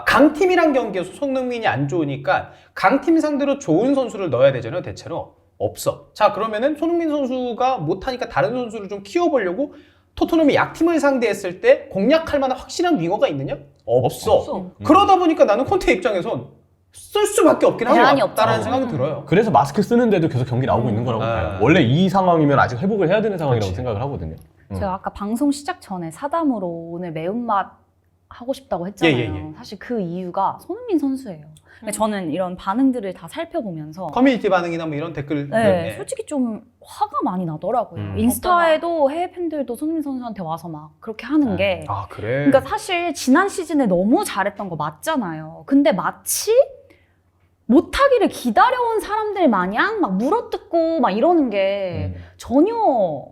강팀이란 경기에서 손흥민이 안 좋으니까 강팀 상대로 좋은 선수를 넣어야 되잖아요. 대체로 없어. 자 그러면은 손흥민 선수가 못하니까 다른 선수를 좀 키워보려고 토트넘이 약팀을 상대했을 때 공략할 만한 확실한 윙어가 있느냐? 없어. 그러다 보니까 나는 콘테 입장에선 쓸 수밖에 없긴 대안이 하다라는 없죠. 생각이 들어요. 그래서 마스크 쓰는데도 계속 경기 나오고 있는 거라고 봐요. 원래 이 상황이면 아직 회복을 해야 되는 상황이라고 그렇지. 생각을 하거든요. 제가 아까 방송 시작 전에 사담으로 오늘 매운맛 하고 싶다고 했잖아요. 예. 사실 그 이유가 손흥민 선수예요. 그러니까 저는 이런 반응들을 다 살펴보면서 커뮤니티 반응이나 뭐 이런 댓글 네, 솔직히 좀 화가 많이 나더라고요. 인스타에도 해외 팬들도 손흥민 선수한테 와서 막 그렇게 하는 게 아 그래? 그러니까 사실 지난 시즌에 너무 잘했던 거 맞잖아요. 근데 마치 못하기를 기다려온 사람들 마냥 막 물어뜯고 막 이러는 게 전혀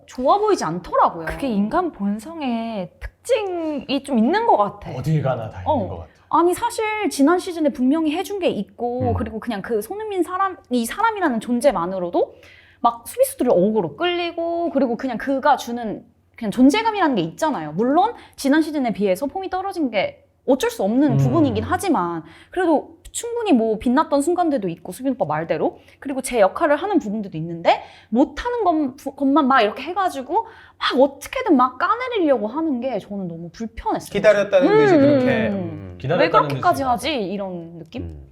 좋아 보이지 않더라고요. 그게 인간 본성의 특징이 좀 있는 것 같아. 어딜 가나 다 있는 것 같아. 아니 사실 지난 시즌에 분명히 해준 게 있고 음. 그리고 그냥 그 손흥민 이 사람이라는 존재만으로도 막 수비수들을 어그로 끌리고 그리고 그냥 그가 주는 그냥 존재감이라는 게 있잖아요. 물론 지난 시즌에 비해서 폼이 떨어진 게 어쩔 수 없는 부분이긴 하지만 그래도 충분히 뭐 빛났던 순간들도 있고 수빈 오빠 말대로 그리고 제 역할을 하는 부분들도 있는데 못하는 것만 막 이렇게 해가지고 막 어떻게든 막 까내리려고 하는 게 저는 너무 불편했어요. 기다렸다는 듯이 그렇게. 왜 기다렸다는 그렇게까지 듯이. 하지? 이런 느낌?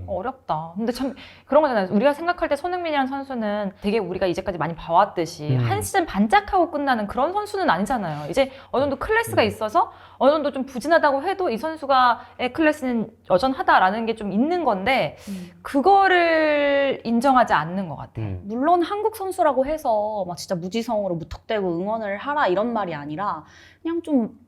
어렵다. 근데 참 그런 거잖아요. 우리가 생각할 때 손흥민이라는 선수는 되게 우리가 이제까지 많이 봐왔듯이 한 시즌 반짝하고 끝나는 그런 선수는 아니잖아요. 이제 어느 정도 클래스가 있어서 어느 정도 좀 부진하다고 해도 이 선수가의 클래스는 여전하다라는 게 좀 있는 건데 그거를 인정하지 않는 것 같아. 물론 한국 선수라고 해서 막 진짜 무지성으로 무턱대고 응원을 하라 이런 말이 아니라 그냥 좀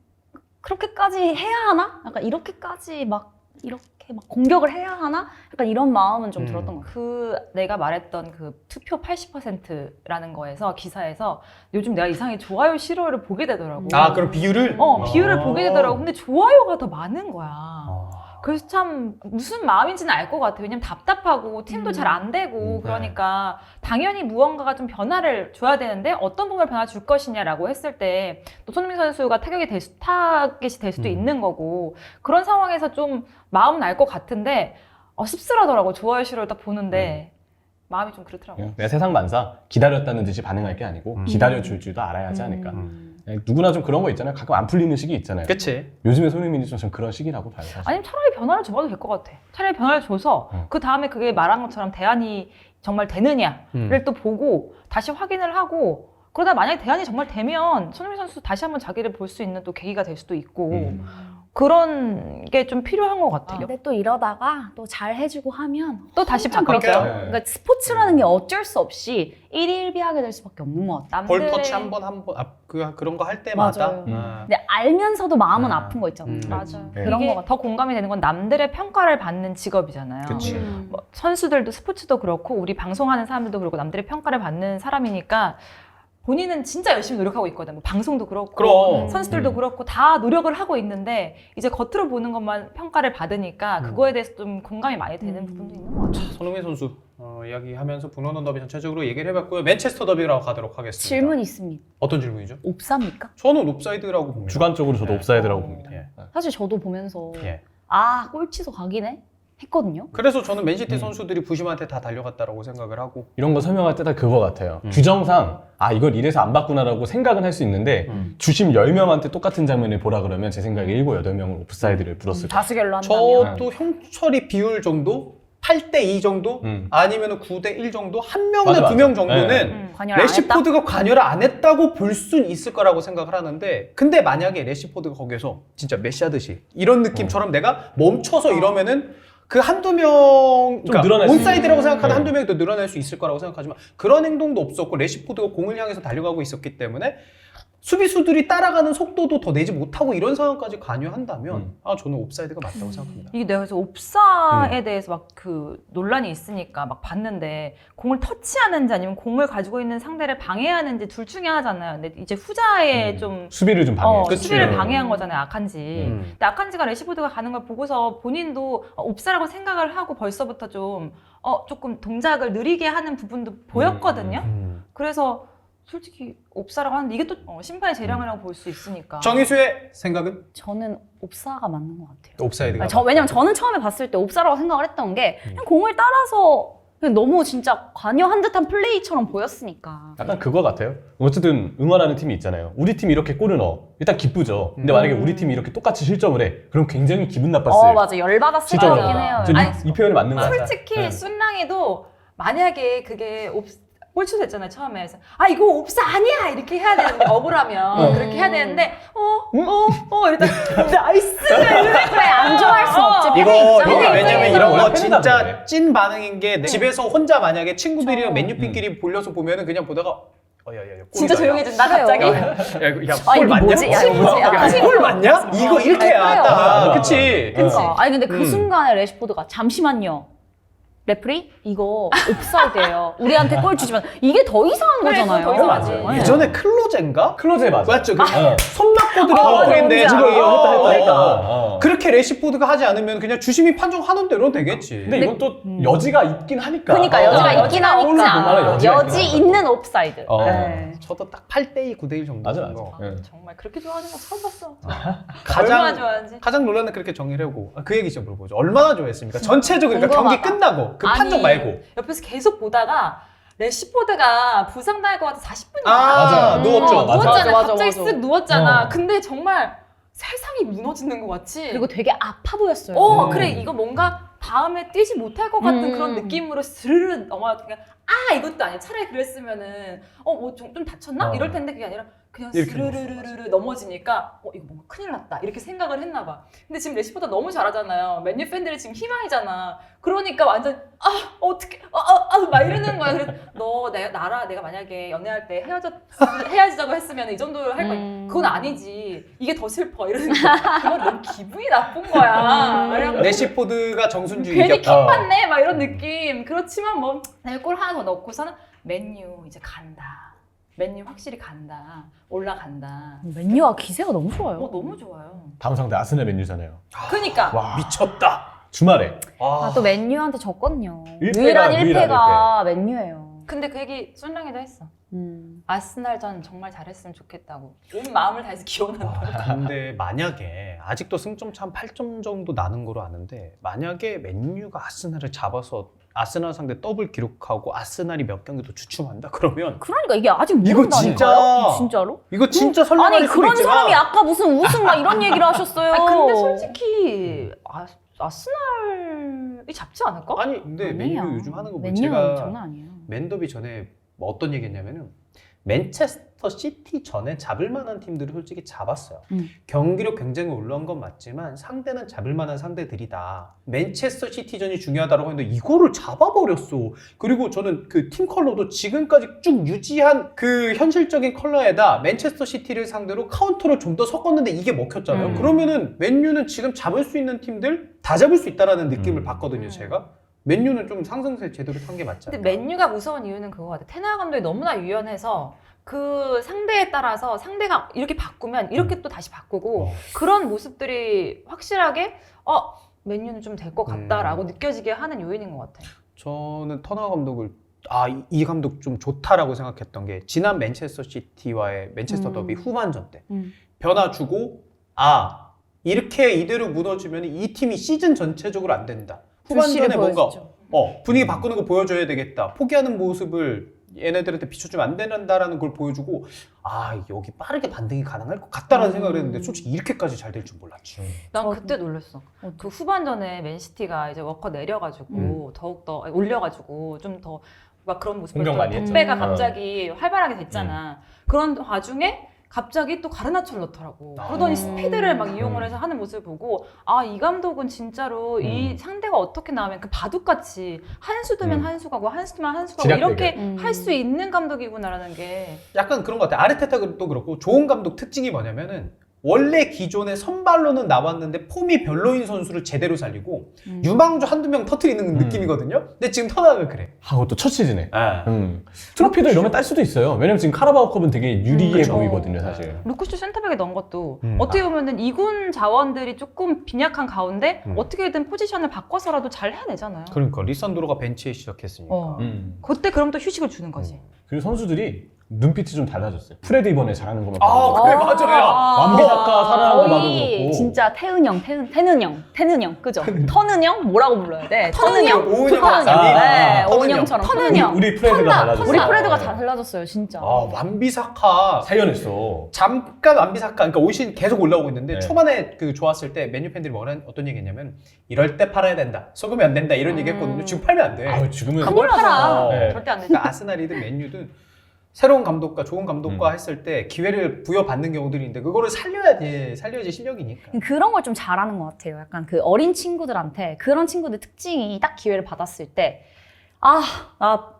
그렇게까지 해야 하나? 약간 이렇게까지 막 이렇게 막 공격을 해야 하나? 약간 이런 마음은 좀 들었던 것 같아요. 그 내가 말했던 그 투표 80%라는 거에서 기사에서 요즘 내가 이상하게 좋아요 싫어요를 보게 되더라고. 아, 그럼 비율을? 비율을 보게 되더라고. 근데 좋아요가 더 많은 거야. 아. 그래서 참 무슨 마음인지는 알 것 같아. 왜냐면 답답하고 팀도 잘 안 되고 그러니까 당연히 무언가가 좀 변화를 줘야 되는데 어떤 부분을 변화 줄 것이냐라고 했을 때 또 손흥민 선수가 타겟이 될 수도 있는 거고 그런 상황에서 좀 마음은 알 것 같은데 씁쓸하더라고. 좋아요 싫어요 딱 보는데 마음이 좀 그렇더라고. 그냥 세상 만사 기다렸다는 듯이 반응할 게 아니고 기다려줄 줄도 알아야 하지 않을까. 그냥 누구나 좀 그런 거 있잖아요. 가끔 안 풀리는 시기 있잖아요. 그치. 요즘에 손흥민이 좀 그런 시기라고 봐요. 사실. 아니면 차라리 변화를 줘봐도 될 것 같아. 차라리 변화를 줘서 그 다음에 그게 말한 것처럼 대안이 정말 되느냐를 또 보고 다시 확인을 하고 그러다 만약에 대안이 정말 되면 손흥민 선수 다시 한번 자기를 볼 수 있는 또 계기가 될 수도 있고 그런 게 좀 필요한 것 같아요. 근데 또 이러다가 또 잘 해주고 하면 또 다시 엄청 바뀌죠. 그렇죠. 네. 그러니까 스포츠라는 게 어쩔 수 없이 일일비하게 될 수밖에 없는 것 같아요. 볼터치 한번 그런 거 할 때마다. 맞아요. 근데 알면서도 마음은 아픈 거 있잖아요. 맞아요. 네. 그런 이게 것 같아요. 더 공감이 되는 건 남들의 평가를 받는 직업이잖아요. 그치. 뭐 선수들도 스포츠도 그렇고 우리 방송하는 사람들도 그렇고 남들의 평가를 받는 사람이니까 본인은 진짜 열심히 노력하고 있거든. 뭐 방송도 그렇고 그럼. 선수들도 그렇고 다 노력을 하고 있는데 이제 겉으로 보는 것만 평가를 받으니까 그거에 대해서 좀 공감이 많이 되는 부분도 있는 것 같아요. 손흥민 선수 이야기하면서 분노는 더비 전체적으로 얘기를 해봤고요. 맨체스터 더비라고 가도록 하겠습니다. 질문 있습니다. 어떤 질문이죠? 옵사입니까? 저는 옵사이드라고 봅니다. 주관적으로 저도 네. 옵사이드라고 봅니다. 예. 사실 저도 보면서 예. 꼴찌소 가기네 했거든요. 그래서 저는 맨시티 선수들이 부심한테 다 달려갔다라고 생각을 하고 이런 거 설명할 때 다 그거 같아요. 규정상 이걸 이래서 안 봤구나라고 생각은 할 수 있는데 주심 10명한테 똑같은 장면을 보라 그러면 제 생각에 7, 8명은 옵사이드를 불었을 거예요. 다수결로 한다면 저도 형처리 비율 정도 8대2 정도 아니면 9대1 정도 한 명이나 맞아, 두 명 맞아. 정도는 관여를 안 했다? 래시포드가 관여를 안 했다고 볼 수는 있을 거라고 생각을 하는데 근데 만약에 래시포드가 거기서 진짜 메시 하듯이 이런 느낌처럼 내가 멈춰서 이러면은 그 한두 명 그러니까 늘어날 수 온사이드라고 있는. 생각하는 한두 명이 더 늘어날 수 있을 거라고 생각하지만 그런 행동도 없었고 래시포드가 공을 향해서 달려가고 있었기 때문에 수비수들이 따라가는 속도도 더 내지 못하고 이런 상황까지 관여한다면 저는 옵사이드가 맞다고 생각합니다. 이게 내가 그래서 옵사에 대해서 막 그 논란이 있으니까 막 봤는데 공을 터치하는지 아니면 공을 가지고 있는 상대를 방해하는지 둘 중에 하나잖아요. 근데 이제 후자에 좀 수비를 좀 방해해요. 그치. 수비를 방해한 거잖아요, 아칸지. 근데 아칸지가 래시포드가 가는 걸 보고서 본인도 옵사라고 생각을 하고 벌써부터 좀 조금 동작을 느리게 하는 부분도 보였거든요. 그래서 솔직히 옵사라고 하는데 이게 또 심판의 재량이라고 볼 수 있으니까. 정희수의 생각은? 저는 옵사가 맞는 것 같아요. 옵사이드가 왜냐면 저는 처음에 봤을 때 옵사라고 생각을 했던 게 그냥 공을 따라서 그냥 너무 진짜 관여한 듯한 플레이처럼 보였으니까. 약간 그거 같아요. 어쨌든 응원하는 팀이 있잖아요. 우리 팀이 이렇게 골을 넣어. 일단 기쁘죠. 근데 만약에 우리 팀이 이렇게 똑같이 실점을 해. 그럼 굉장히 기분 나빴어요. 맞아. 열받았을 진짜 것 그런 같긴 거. 해요. 저 아니, 이 표현이 맞는 거 같아요. 솔직히 네. 순랑해도 만약에 그게 꼴찌 됐잖아요 처음에. 그래서 이거 옵사 아니야 이렇게 해야 되는데 억울하면 그렇게 해야 되는데 이러다 나이스 그래, 안 좋아할 수 없지. 이거 팬의 입장에서. 왜냐면 입장에서 이런 거 팬이다 진짜 그래. 찐 반응인 게 집에서 혼자 만약에 친구들이랑 맨유팬끼리 볼려서 보면은 그냥 보다가 야야야 진짜 조용해진다 갑자기. 골 맞냐? 뭐지? 이거 뭐지? 골 맞냐? 이거 이렇게 해야 그래요. 딱 그치? 그러니까. 아니 근데 그 순간에 래시포드가 잠시만요. 레프리 이거 옵사이드예요. 우리한테 골 주지만 이게 더 이상한 그래, 거잖아요. 그건 더 이상하지. 네. 예전에 클로젠가? 클로즈에 맞아. 맞죠? 그 어. 손 맞고 들어간 건데 뭔지 저거 알아. 그러니까. 그렇게 레시포드가 하지 않으면 그냥 주심이 판정하는 대로 되겠지. 근데 이건 또 여지가 있긴 하니까. 그러니까 여지가 있긴 여지가 하니까 볼만한 여지가 여지 있긴 있는 옵사이드. 어, 네. 저도 딱 8대2, 9대1 정도. 맞아. 아, 네. 정말 그렇게 좋아하는 거 처음 봤어. 가장 얼마나 좋아하는지. 가장 논란은 그렇게 정리를 하고 그 얘기 좀 물어보죠. 얼마나 좋아했습니까? 전체적으로 그러니까 경기 궁금하다. 끝나고 그 판정 말고. 옆에서 계속 보다가 레시포드가 부상당할 것 같아 40분이 아, 누웠죠. 맞아. 누웠잖아. 맞아, 갑자기 맞아. 쓱 누웠잖아. 어. 근데 정말 세상이 무너지는 것 같이. 그리고 되게 아파 보였어요. 그래 이거 뭔가 다음에 뛰지 못할 것 같은 그런 느낌으로 스르르 넘어가니까 이것도 아니야. 차라리 그랬으면은 뭐 좀 다쳤나? 어. 이럴 텐데 그게 아니라 그냥 이렇게 스르르르르 넘어지니까 이거 뭔가 큰일 났다 이렇게 생각을 했나 봐. 근데 지금 레시포드 너무 잘하잖아요. 맨유 팬들이 지금 희망이잖아. 그러니까 완전 어떻게 막 이러는 거야. 그래서 내가 만약에 연애할 때 헤어지자고 했으면 이 정도로 할 거야. 그건 아니지. 이게 더 슬퍼 이러니까 그건 너무 기분이 나쁜 거야. 그래갖고 레시포드가 정순주 괜히 이겼다. 킹받네 막 이런 느낌. 그렇지만 뭐 내가 골 하나 더 넣고서는 맨유 이제 간다. 맨유 확실히 간다. 올라간다. 맨유와 기세가 너무 좋아요. 너무 좋아요. 다음 상대 아스날 맨유잖아요. 그러니까 와. 미쳤다. 주말에. 또 맨유한테 졌거든요. 일패가, 유일한 유일한 1패가 맨유예요. 근데 그 얘기 순랑이도 했어. 아스날전 정말 잘했으면 좋겠다고. 온 마음을 다해서 기원한다. 근데 만약에 아직도 승점 차 한 8점 정도 나는 거로 아는데 만약에 맨유가 아스날을 잡아서 아스날 상대 더블 기록하고 아스날이 몇 경기 더 주춤한다 그러면 그러니까 이게 아직 이거 모른다니까요? 진짜로? 이거 진짜 설명할 아니 수도 그런 있지만 사람이 아까 무슨 우승 막 이런 얘기를 하셨어요. 근데 솔직히 아스날이 잡지 않을까? 아니 근데 아니에요. 맨유 요즘 하는 거 보면 맨유 제가 장난 아니에요. 맨더비 전에 뭐 어떤 얘기 했냐면은 맨체스터 시티 전에 잡을 만한 팀들을 솔직히 잡았어요. 경기력 굉장히 올라온 건 맞지만 상대는 잡을 만한 상대들이다. 맨체스터 시티전이 중요하다고 했는데 이거를 잡아버렸어. 그리고 저는 그 팀 컬러도 지금까지 쭉 유지한 그 현실적인 컬러에다 맨체스터 시티를 상대로 카운터를 좀 더 섞었는데 이게 먹혔잖아요. 그러면은 맨유는 지금 잡을 수 있는 팀들 다 잡을 수 있다라는 느낌을 받거든요, 제가. 맨유는 좀 상승세 제대로 탄 게 맞지 않나? 근데 맨유가 무서운 이유는 그거 같아. 테나 감독이 너무나 유연해서 그 상대에 따라서 상대가 이렇게 바꾸면 이렇게 또 다시 바꾸고 그런 모습들이 확실하게 맨유는 좀 될 것 같다라고 느껴지게 하는 요인인 것 같아. 저는 터너 감독을 이 감독 좀 좋다라고 생각했던 게 지난 맨체스터 시티와의 맨체스터 더비 후반전 때 변화 주고 이렇게 이대로 무너지면 이 팀이 시즌 전체적으로 안 된다. 후반전에 뭔가 분위기 바꾸는 거 보여줘야 되겠다. 포기하는 모습을 얘네들한테 비춰주면 안 된다라는 걸 보여주고 여기 빠르게 반등이 가능할 것 같다라는 생각을 했는데 솔직히 이렇게까지 잘 될 줄 몰랐지. 난 그때 놀랐어. 그 후반전에 맨시티가 이제 워커 내려가지고 더욱더 올려가지고 좀 더 막 그런 모습을 공격 많이 했죠. 덕배가 갑자기 활발하게 됐잖아. 그런 와중에 갑자기 또 가르나초를 넣더라고. 그러더니 스피드를 막 이용을 해서 하는 모습을 보고 이 감독은 진짜로 이 상대가 어떻게 나오면 그 바둑같이 한 수 두면 한 수 가고 한 수 두면 한 수 가고 지략 이렇게 대결. 할 수 있는 감독이구나라는 게 약간 그런 것 같아. 아르테타도 그렇고 좋은 감독 특징이 뭐냐면은 원래 기존의 선발로는 나왔는데 폼이 별로인 선수를 제대로 살리고 유망주 한두 명 터트리는 느낌이거든요. 근데 지금 터나가 그래. 그것도 첫 시즌에. 트로피도 이러면 딸 수도 있어요. 왜냐면 지금 카라바오컵은 되게 유리해 그쵸. 보이거든요, 사실. 루크쇼 센터백에 넣은 것도 어떻게 보면은 2군 자원들이 조금 빈약한 가운데 어떻게든 포지션을 바꿔서라도 잘 해내잖아요. 그러니까 리산드로가 벤치에 시작했으니까. 그때 그럼 또 휴식을 주는 거지. 그리고 선수들이 눈빛이 좀 달라졌어요. 프레드 이번에 잘하는 것만 그래 맞아요. 완비사카 살아나는 거 봐도 거의 그렇고. 진짜 태은형, 태는형, 그죠? 터는형? 뭐라고 불러야 돼? 터는형? 오은영 터는형. 박사님. 네, 터는형. 오은형처럼. 터는형. 우리 프레드가 달라졌어. 우리 프레드가 잘 달라졌어요, 진짜. 완비사카 살려냈어. 잠깐 완비사카 그러니까 올 시즌 계속 올라오고 있는데 네. 초반에 그 좋았을 때 맨유 팬들이 어떤 얘기했냐면 이럴 때 팔아야 된다. 속으면 안 된다 이런 얘기했거든요. 지금 팔면 안 돼. 지금은 뭘 팔아. 네. 절대 안 되지. 그러니까 아스날이든 맨유든 새로운 감독과 좋은 감독과 했을 때 기회를 부여받는 경우들이 있는데 그거를 살려야지 실력이니까. 그런 걸 좀 잘하는 것 같아요. 약간 그 어린 친구들한테 그런 친구들 특징이 딱 기회를 받았을 때 나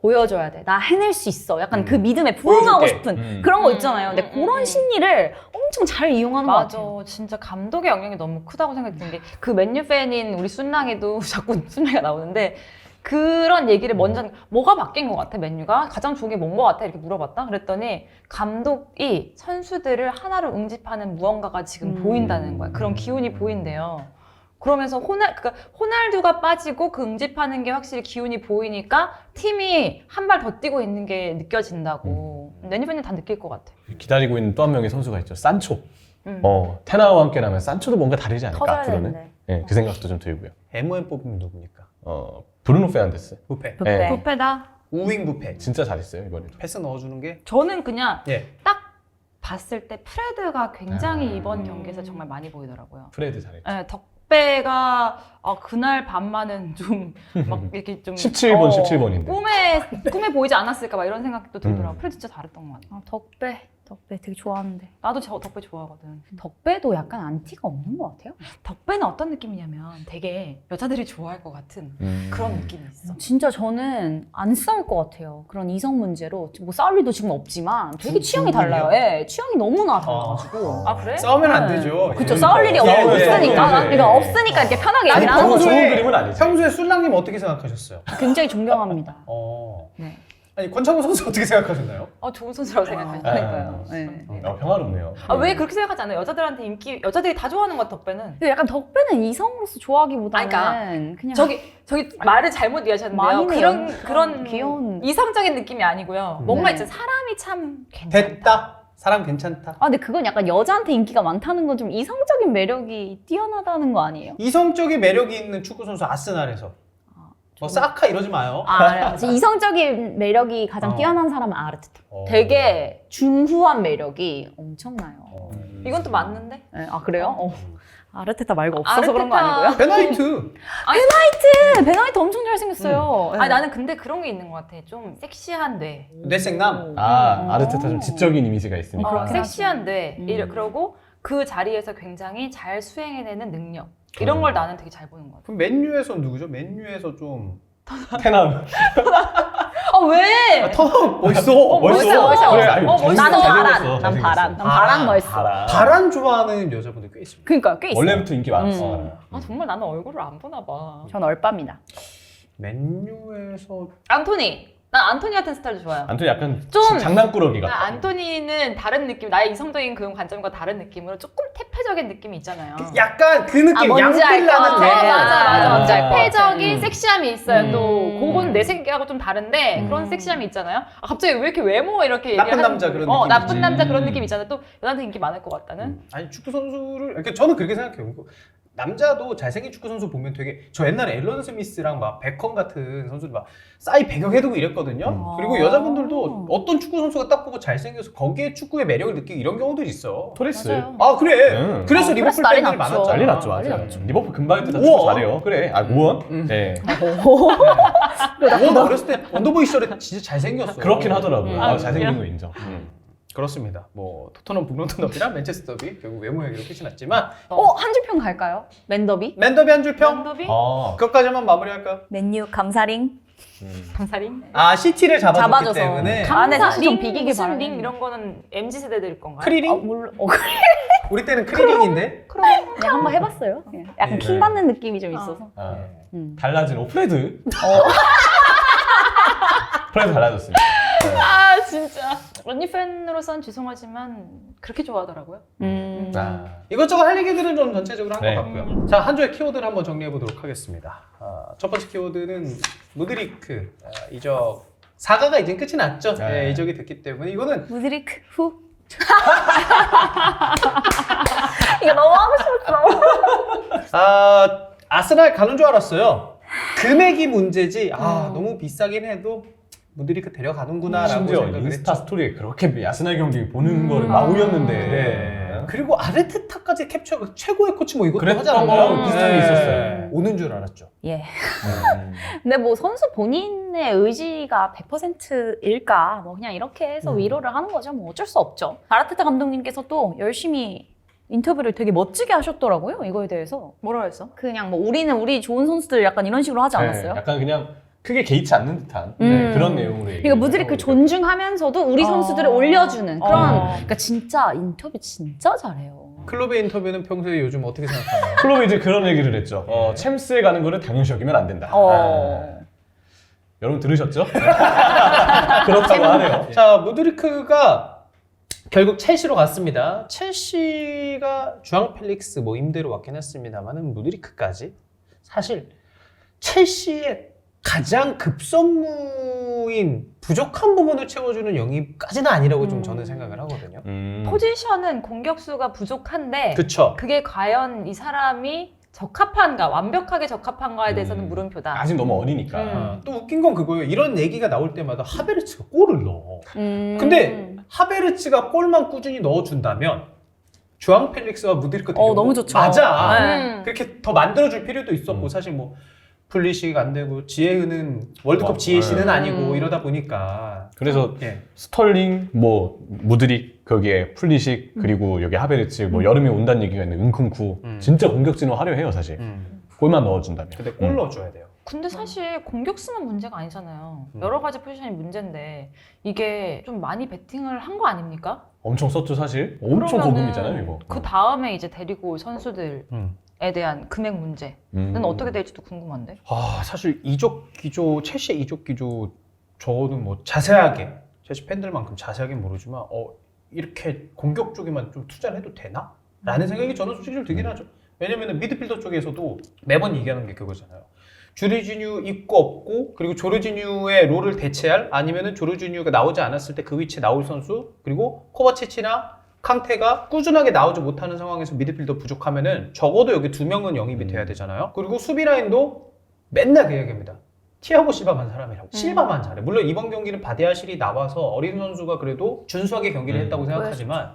보여줘야 돼. 나 해낼 수 있어. 약간 그 믿음에 부응하고 보여줄게. 싶은 그런 거 있잖아요. 근데 그런 심리를 엄청 잘 이용하는 것 맞아. 같아요. 진짜 감독의 영향이 너무 크다고 생각했던 게 그 맨유 팬인 우리 순랑이도 자꾸 순랑이가 나오는데 그런 얘기를 먼저 뭐가 바뀐 것 같아 맨유가 가장 좋은 게 뭔 것 같아 이렇게 물어봤다. 그랬더니 감독이 선수들을 하나로 응집하는 무언가가 지금 보인다는 거야. 그런 기운이 보인대요. 그러면서 호날두가 빠지고 그 응집하는 게 확실히 기운이 보이니까 팀이 한 발 더 뛰고 있는 게 느껴진다고. 맨유 팬이 다 느낄 것 같아. 기다리고 있는 또 한 명의 선수가 있죠. 산초. 테나와 함께라면 산초도 뭔가 다르지 않을까 터져야 앞으로는. 되는데. 예, 그 생각도 좀 들고요. MOM 뽑으면 누굽니까? 브루노 페르난데스. 부페. 부페. 네. 부패다. 우윙 부페. 진짜 잘했어요 이번에도. 패스 넣어주는 게 저는 그냥 예. 딱 봤을 때 프레드가 굉장히 이번 경기에서 정말 많이 보이더라고요. 프레드 잘했죠. 네, 덕배가 그날 밤만은 좀 막 이렇게 좀 17번, 17번인데. 꿈에 보이지 않았을까 막 이런 생각도 들더라고. 프레드 진짜 잘했던 것 같아. 덕배 되게 좋아하는데. 나도 저 덕배 좋아하거든. 덕배도 약간 안티가 없는 것 같아요. 덕배는 어떤 느낌이냐면 되게 여자들이 좋아할 것 같은 그런 느낌이 있어. 진짜 저는 안 싸울 것 같아요. 그런 이성 문제로. 뭐 싸울 일도 지금 없지만 되게 취향이 달라요. 예, 취향이 너무나 달라가지고. 아 그래? 싸우면 안 되죠. 그쵸, 예. 싸울 일이 예, 없으니까. 예, 예. 그러니까 없으니까 이렇게 편하게 아니, 얘기를 하는 너무 거죠. 좋은 그림은 아니지. 평소에 술랑님 어떻게 생각하셨어요? 굉장히 존경합니다. 네. 아니 권창훈 선수 어떻게 생각하셨나요? 좋은 선수라고 생각하니까요. 네. 평화롭네요. 왜 그렇게 생각하지 않아요? 여자들한테 여자들이 다 좋아하는 것 같아, 덕배는. 근데 약간 덕배는 이성으로서 좋아하기보다는 아니, 그냥 저기 말을 잘못 이해하셨는데요. 많이네요. 그런 귀여운. 이성적인 느낌이 아니고요. 뭔가 네. 있잖아. 사람이 참 괜찮다. 됐다. 사람 괜찮다. 근데 그건 약간 여자한테 인기가 많다는 건 좀 이성적인 매력이 뛰어나다는 거 아니에요? 이성적인 매력이 있는 축구 선수 아스날에서 뭐 사카 이러지 마요. 이성적인 매력이 가장 뛰어난 사람은 아르테타. 되게 중후한 매력이 엄청나요. 이건 또 맞는데? 네, 그래요? 아르테타 말고 없어서 그런 거 아니고요? 베나이트. 베나이트 엄청 잘생겼어요. 네. 나는 근데 그런 게 있는 것 같아. 좀 섹시한 뇌. 뇌생남. 아르테타 좀 지적인 이미지가 있으니까. 그렇긴 섹시한 뇌. 그러고 그 자리에서 굉장히 잘 수행해내는 능력. 이런 걸 나는 되게 잘 보는 것 같아. 그럼 맨유에서 누구죠? 맨유에서 좀 테나. 왜? 멋있어. 멋있어. 그래, 아니, 멋있어. 나는 잘생겼어, 난 잘생겼어. 바란 멋있어. 바란 좋아하는 여자분들 꽤 있습니다. 그러니까 꽤 있어요. 원래부터 인기 많았어. 정말 나는 얼굴을 안 보나 봐. 전 얼빠입니다. 맨유에서 안토니. 난 안토니 같은 스타일도 좋아요. 안토니 약간 좀- 장난꾸러기 나 같아. 안토니는 다른 느낌, 나의 이성적인 그런 관점과 다른 느낌으로 조금 태폐적인 느낌이 있잖아요. 약간 그 느낌 뭔지 알 것 양필라는 같아. 맞아. 뭔지 알것 같아. 태폐적인 섹시함이 있어요. 또 그건 내 생각하고 좀 다른데 음. 그런 섹시함이 있잖아요. 갑자기 왜 이렇게 외모 이렇게 나쁜 얘기하는- 남자 그런 느낌이지. 나쁜 남자 그런 느낌 있잖아요. 또 여자한테 인기 많을 것 같다는. 아니 축구 선수를 그러니까 저는 그렇게 생각해요. 남자도 잘생긴 축구 선수 보면 되게 저 옛날에 앨런 스미스랑 막 베컴 같은 선수들 막 싸이 배경해두고 이랬거든요. 그리고 여자분들도 어떤 축구 선수가 딱 보고 잘생겨서 거기에 축구의 매력을 느끼고 이런 경우들이 있어. 토레스. 맞아요. 그래. 응. 그래서 토레스 리버풀 난리 팬들이 났죠. 많았잖아. 난리 났죠, 난리 맞아요. 났죠. 리버풀 금발도 다 우와. 축구 잘해요. 그래, 우원? 네. 나 어렸을 때 원더보이 시절에 진짜 잘생겼어. 그렇긴 하더라고요. 아, 잘생긴 거 인정. 그렇습니다. 뭐 토트넘 북런던 더비랑 맨체스터 더비 결국 외모 얘기로 끝이 났지만 한 줄 평 갈까요? 맨더비? 맨더비 한 줄 평. 런더비? 그것까지만 마무리할까요? 맨유 감사링. 감사링? 시티를 잡아줬기 잡아줘서. 때문에 안에 사실 좀 링, 비기길 무슨 바라는. 링 이런 거는 MZ 세대들 건가요? 크리링? 몰라. 우리 때는 크리링인데. 그냥 한번 해봤어요. 약간 네. 킹 받는 느낌이 좀 있어서. 달라진 프레드. 프레드 달라졌습니다. 진짜. 언니 팬으로서는 죄송하지만 그렇게 좋아하더라고요. 이것저것 할 얘기들은 좀 전체적으로 한 것 네. 같고요. 자, 한 주의 키워드를 한번 정리해 보도록 하겠습니다. 첫 번째 키워드는 무드리크 이적 사가가 이제 끝이 났죠. 네. 네, 이적이 됐기 때문에 이거는 무드리크 후. 이거 너무 하고 싶었어. 아스날 가는 줄 알았어요. 금액이 문제지. 너무 비싸긴 해도 무드리크 데려가는구나라고 심지어 생각을 인스타 했죠. 스토리에 그렇게 야스날 경기 보는 거를 막 올렸는데. 네. 그리고 아르테타까지 캡처 최고의 코치 뭐 이것도 그랬던 하잖아요. 거하고 비슷한 게 있었어요. 오는 줄 알았죠. 예. 근데 뭐 선수 본인의 의지가 100%일까? 뭐 그냥 이렇게 해서 위로를 하는 거죠. 뭐 어쩔 수 없죠. 아르테타 감독님께서 또 열심히 인터뷰를 되게 멋지게 하셨더라고요. 이거에 대해서. 뭐라 했어? 그냥 뭐 우리는 우리 좋은 선수들 약간 이런 식으로 하지 않았어요? 약간 그냥 크게 개의치 않는 듯한 그런 내용으로 얘기를 그러니까 무드리크 존중하면서도 우리 선수들을 올려주는 그런. 그러니까 진짜 인터뷰 진짜 잘해요. 클럽의 인터뷰는 평소에 요즘 어떻게 생각하나요? 클럽이 이제 그런 얘기를 했죠. 챔스에 가는 거를 당연시 여기면 안 된다. 여러분 들으셨죠? 그렇다고 하네요. 자, 무드리크가 결국 첼시로 갔습니다. 첼시가 주앙 펠릭스 뭐 임대로 왔긴 했습니다만은 무드리크까지 사실 첼시의 가장 급선무인 부족한 부분을 채워주는 영입까지는 아니라고 좀 저는 생각을 하거든요. 포지션은 공격수가 부족한데 그쵸. 그게 과연 이 사람이 적합한가, 완벽하게 적합한가에 대해서는 물음표다. 아직 너무 어리니까. 또 웃긴 건 그거예요. 이런 얘기가 나올 때마다 하베르츠가 골을 넣어. 근데 하베르츠가 골만 꾸준히 넣어준다면 주앙 펠릭스와 무드리크 되게 너무 좋죠. 맞아. 네. 그렇게 더 만들어줄 필요도 있었고 사실 뭐 플리시가 안 되고 지에흐는 월드컵 어, 지에시는 네. 아니고 이러다 보니까 그래서 예. 스털링, 뭐 무드릭, 거기에 풀리식, 그리고 여기 하베르츠, 뭐 여름에 온다는 얘기가 있는 은쿵쿠. 진짜 공격진은 화려해요 사실. 골만 넣어준다면. 근데 골 넣어줘야 돼요. 근데 사실 공격수만 문제가 아니잖아요. 여러 가지 포지션이 문제인데 이게 좀 많이 베팅을 한 거 아닙니까? 엄청 썼죠 사실. 엄청 그러면은 고금이잖아요 이거. 그 다음에 이제 데리고 올 선수들에 음. 대한 금액 문제는 어떻게 될지도 궁금한데. 아 사실 이적 기조 첼시의 이적 기조 저는 뭐 자세하게 첼시 팬들만큼 자세하게 모르지만 이렇게 공격 쪽에만 좀 투자를 해도 되나? 라는 생각이 저는 솔직히 좀 들긴 하죠. 왜냐면은 미드필더 쪽에서도 매번 얘기하는 게 그거잖아요. 조르지뉴 있고 없고 그리고 조르지뉴의 롤을 대체할 아니면은 조르지뉴가 나오지 않았을 때 그 위치에 나올 선수 그리고 코바치치나 캉테가 꾸준하게 나오지 못하는 상황에서 미드필더 부족하면은 적어도 여기 2명은 영입이 돼야 되잖아요. 그리고 수비 라인도 맨날 그 이야기합니다. 티아고 실바만 사람이라고. 실바만 잘해. 물론 이번 경기는 바디아실이 나와서 어린 선수가 그래도 준수하게 경기를 했다고 생각하지만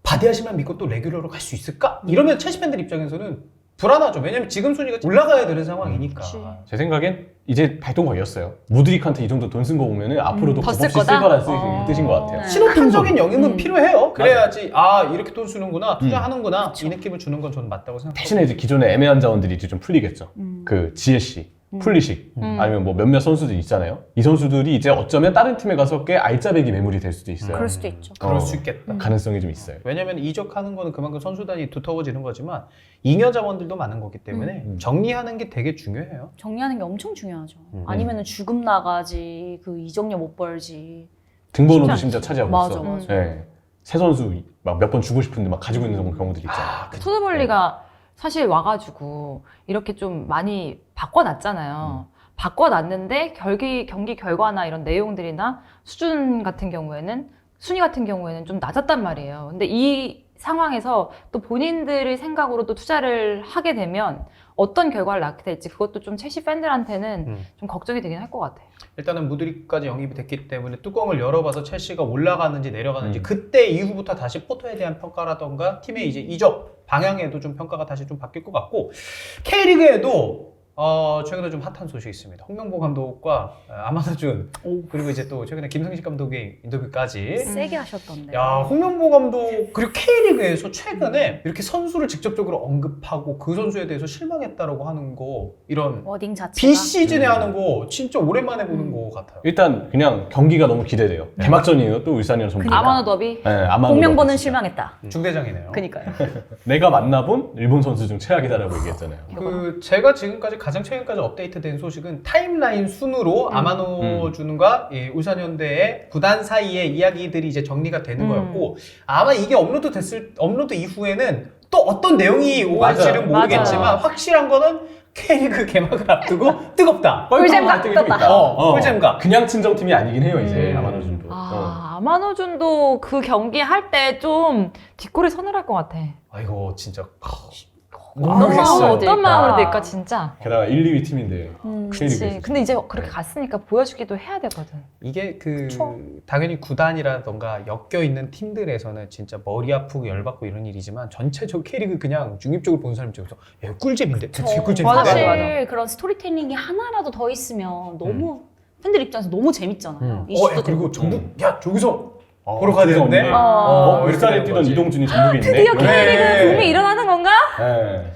바디아실만 믿고 또 레귤러로 갈 수 있을까? 이러면 첼시 팬들 입장에서는 불안하죠. 왜냐면 지금 순위가 올라가야 되는 상황이니까. 제 생각엔 이제 발동각이었어요. 무드릭한테 이 정도 돈 쓴 거 보면은 앞으로도 더 겁없이 쓸 쓸 거다? 거라는 뜻인 것 같아요. 신호탄적인 영입은 필요해요. 그래야지 이렇게 돈 쓰는구나, 투자하는구나 이 느낌을 주는 건 저는 맞다고 생각합니다. 대신에 이제 기존의 애매한 자원들이 이제 좀 풀리겠죠. 그 지혜씨, 풀리식, 아니면 뭐 몇몇 선수들 있잖아요. 이 선수들이 이제 어쩌면 다른 팀에 가서 꽤 알짜배기 매물이 될 수도 있어요. 그럴 수도 있죠. 그럴 수 있겠다. 가능성이 좀 있어요. 왜냐면 이적하는 거는 그만큼 선수단이 두터워지는 거지만 잉여 자원들도 많은 거기 때문에 정리하는 게 되게 중요해요. 정리하는 게 엄청 중요하죠. 아니면은 죽음 나가지, 그 이적료 못 벌지. 등번호도 쉽지 심지어 차지하고 맞아, 있어. 맞아. 네. 새 선수 막 몇 번 주고 싶은데 막 가지고 있는 경우들이 있잖아요. 토드볼리가 사실 와가지고 이렇게 좀 많이 바꿔놨잖아요. 바꿔놨는데 경기 결과나 이런 내용들이나 수준 같은 경우에는 순위 같은 경우에는 좀 낮았단 말이에요. 근데 이 상황에서 또 본인들의 생각으로 또 투자를 하게 되면 어떤 결과를 낳게 될지 그것도 좀 첼시 팬들한테는 좀 걱정이 되긴 할 것 같아요. 일단은 무드릭까지 영입이 됐기 때문에 뚜껑을 열어봐서 첼시가 올라가는지 내려가는지 그때 이후부터 다시 포터에 대한 평가라던가 팀의 이제 이적 방향에도 좀 평가가 다시 좀 바뀔 것 같고 K리그에도 최근에 좀 핫한 소식이 있습니다. 홍명보 감독과 아마노준 그리고 이제 또 최근에 김승식 감독의 인터뷰까지 세게 하셨던데. 야, 홍명보 감독 그리고 K리그에서 최근에 이렇게 선수를 직접적으로 언급하고 그 선수에 대해서 실망했다라고 하는 거 이런 워딩 자체가. 비시즌에 하는 거 진짜 오랜만에 보는 거 같아요. 일단 그냥 경기가 너무 기대돼요. 개막전이에요. 또 울산이랑 전부. 아마노 더비? 네, 아마노 공명보는 진짜. 실망했다. 중대장이네요. 그니까요. 내가 만나본 일본 선수 중 최악이다라고 얘기했잖아요. 그 제가 지금까지 가장 최근까지 업데이트된 소식은 타임라인 순으로 아마노준과 이 울산현대의 구단 사이의 이야기들이 이제 정리가 되는 거였고 아마 이게 업로드 이후에는 또 어떤 내용이 오갈지는 맞아요. 모르겠지만 맞아요. 확실한 거는 K리그 개막을 앞두고 뜨겁다. 꿀잼각 좀 떴다. 있다. 꿀잼각. 그냥 친정팀이 아니긴 해요 이제 아마노준도. 아마노준도 그 경기 할 때 좀 뒷골이 서늘할 것 같아. 아이고 진짜 어떤 될까? 마음으로 될까 진짜. 게다가 1, 2위 팀인데. 그치. 근데 이제 그렇게 갔으니까 보여주기도 해야 되거든. 이게 당연히 구단이라던가 엮여 있는 팀들에서는 진짜 머리 아프고 열받고 이런 일이지만 전체적 K리그 그냥 중립적으로 보는 사람 입장에서 야, 꿀잼인데? 되게 꿀잼인데? 맞아, 사실 맞아. 그런 스토리텔링이 하나라도 더 있으면 너무 팬들 입장에서 너무 재밌잖아요. 야, 이슈도 그리고 되고. 전북 야 저기서 보러 가야 되는데? 울산에 이렇게 뛰던 거지. 이동준이 전북에 있네. 드디어 K리그 네. 붐이 일어나는 건가? 네.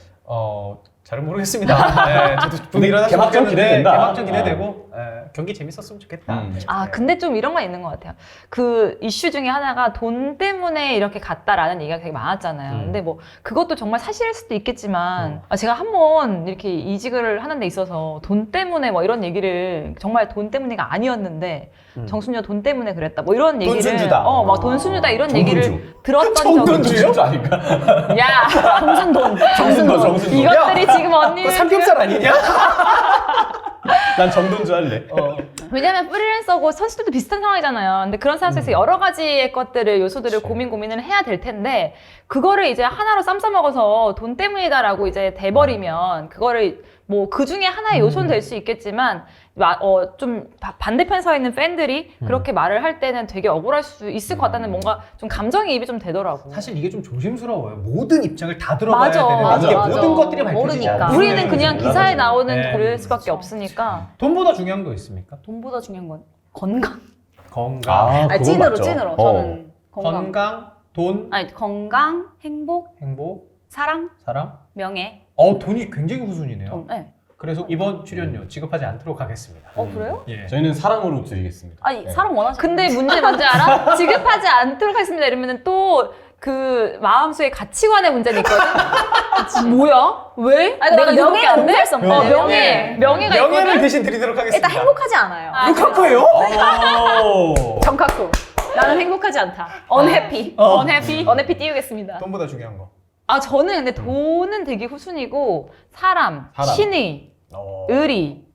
잘은 모르겠습니다. 네, 저도 붐이 일어났으면 개막전 좋겠는데 기대된다. 개막전 기대되고 경기 재밌었으면 좋겠다. 아, 근데 좀 이런 건 있는 것 같아요. 그 이슈 중에 하나가 돈 때문에 이렇게 갔다라는 얘기가 되게 많았잖아요. 근데 뭐 그것도 정말 사실일 수도 있겠지만 제가 한번 이렇게 이직을 하는 데 있어서 돈 때문에 뭐 이런 얘기를 정말 돈 때문에가 아니었는데 정순이가 돈 때문에 그랬다. 뭐 이런 얘기를 순주다. 막 돈 순주다 이런 정돈주. 얘기를 들었던 적이 정돈주 아닌가? 야, 정순돈. 정순돈. 이것들이 지금 언니 그거 삼겹살 아니냐? 난 정돈주 할래. 왜냐면 프리랜서고 선수들도 비슷한 상황이잖아요. 근데 그런 상황에서 여러 가지의 것들을 요소들을 고민을 해야 될 텐데 그거를 이제 하나로 쌈 싸먹어서 돈 때문이다라고 이제 돼버리면 그거를 뭐 그 중에 하나의 요소는 될 수 있겠지만 좀 반대편 서 있는 팬들이 그렇게 말을 할 때는 되게 억울할 수 있을 것 같다는 뭔가 좀 감정이입이 좀 되더라고. 사실 이게 좀 조심스러워요. 모든 입장을 다 들어봐야 맞아, 되는데 맞아, 이게 맞아. 모든 것들이 밝혀지지 모르니까. 않아요. 우리는 그냥 기사에 나오는 네. 그럴 수밖에 없으니까. 돈보다 중요한 거 있습니까? 돈보다 중요한 건 건강. 건강, 아니, 그건 찐으로 맞죠. 찐으로 저는 건강. 건강, 돈, 아니 건강, 행복, 행복, 사랑, 사랑. 명예. 돈이 굉장히 후순이네요. 돈. 네. 그래서 이번 출연료 지급하지 않도록 하겠습니다. 그래요? 예. 저희는 사랑으로 드리겠습니다. 아니 네. 사랑 원하시는 근데 문제 뭔지 알아? 지급하지 않도록 하겠습니다 이러면은 또 그 마음속에 가치관의 문제는 있거든? 뭐야? 왜? 아니, 내가 명예가 이거밖에 안 돼? 은폐할 수 없네. 명예가 명예를 있거든? 대신 드리도록 하겠습니다. 일단 행복하지 않아요. 루카쿠예요? 정카쿠. 나는 행복하지 않다. unhappy. unhappy? unhappy 띄우겠습니다. 돈보다 중요한 거. 저는 근데 돈은 되게 후순이고 사람, 사람. 신의, 의리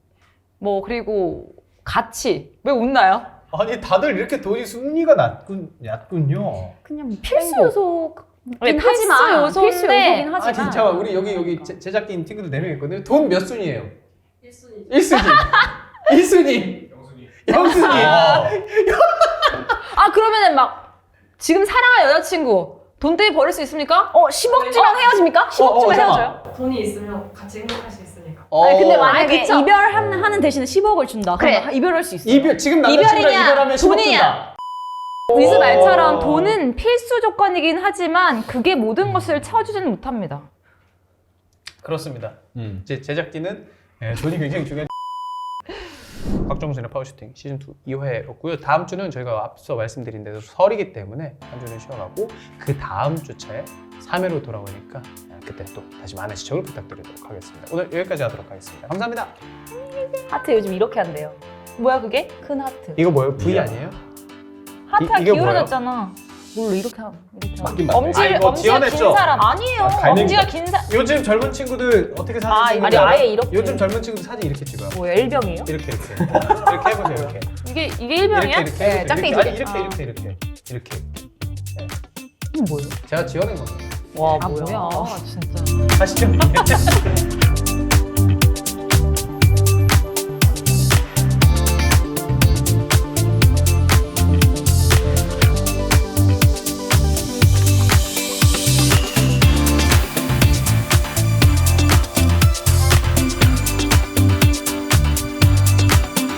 뭐 그리고 가치. 왜 웃나요? 아니 다들 이렇게 돈이 순위가 낮군요. 그냥 필수 요소. 네, 필수 하지만 요소인데 필수 요소긴 하지만. 진짜 우리 여기 제작진 친구들 4명 있거든요. 돈 몇 순위예요? 1순위. 1순위. 영순위. 그러면은 막 지금 사랑할 여자친구 돈 때문에 버릴 수 있습니까? 10억쯤면 헤어집니까? 10억쯤면 잠깐만. 헤어져요? 돈이 있으면 같이 행복할 수 있으니까. 아니 근데 만약에 그쵸. 이별하는 대신에 10억을 준다. 그래. 그럼 이별할 수 있어. 지금 남자친구랑 이별이냐, 이별하면 10억 돈이냐? 준다. 리즈 말처럼 돈은 필수 조건이긴 하지만 그게 모든 것을 채워주지는 못합니다. 그렇습니다. 이제 제작진은 돈이 굉장히 중요한. 곽정순의 파워슈팅 시즌2 2회였고요. 다음 주는 저희가 앞서 말씀드린 대로 설이기 때문에 한 주는 쉬어가고 그 다음 주차에 3회로 돌아오니까 그때 또 다시 많은 시청을 부탁드리도록 하겠습니다. 오늘 여기까지 하도록 하겠습니다. 감사합니다. 하트 요즘 이렇게 한대요. 뭐야 그게? 큰 하트. 이거 뭐예요? V 아니에요? 하트가 이게 기울어졌잖아. 뭘로 이렇게 하고. 맞긴 맞네. 엄지가 긴 지어냈죠? 사람 아니에요. 갈매기 엄지가 같아. 긴 사람. 요즘 젊은 친구들 어떻게 사진 아, 찍는지 아니, 알아요? 아예 이렇게. 요즘 젊은 친구들 사진 이렇게 찍어요. 뭐야 L병이에요? 이렇게 해보세요. 이렇게 이게 일병이야? 이렇게 네, 짝대기 아니 두 개. 이렇게 이건 뭐예요? 제가 지어낸 겁니다. 와 뭐야? 진짜. 하시죠.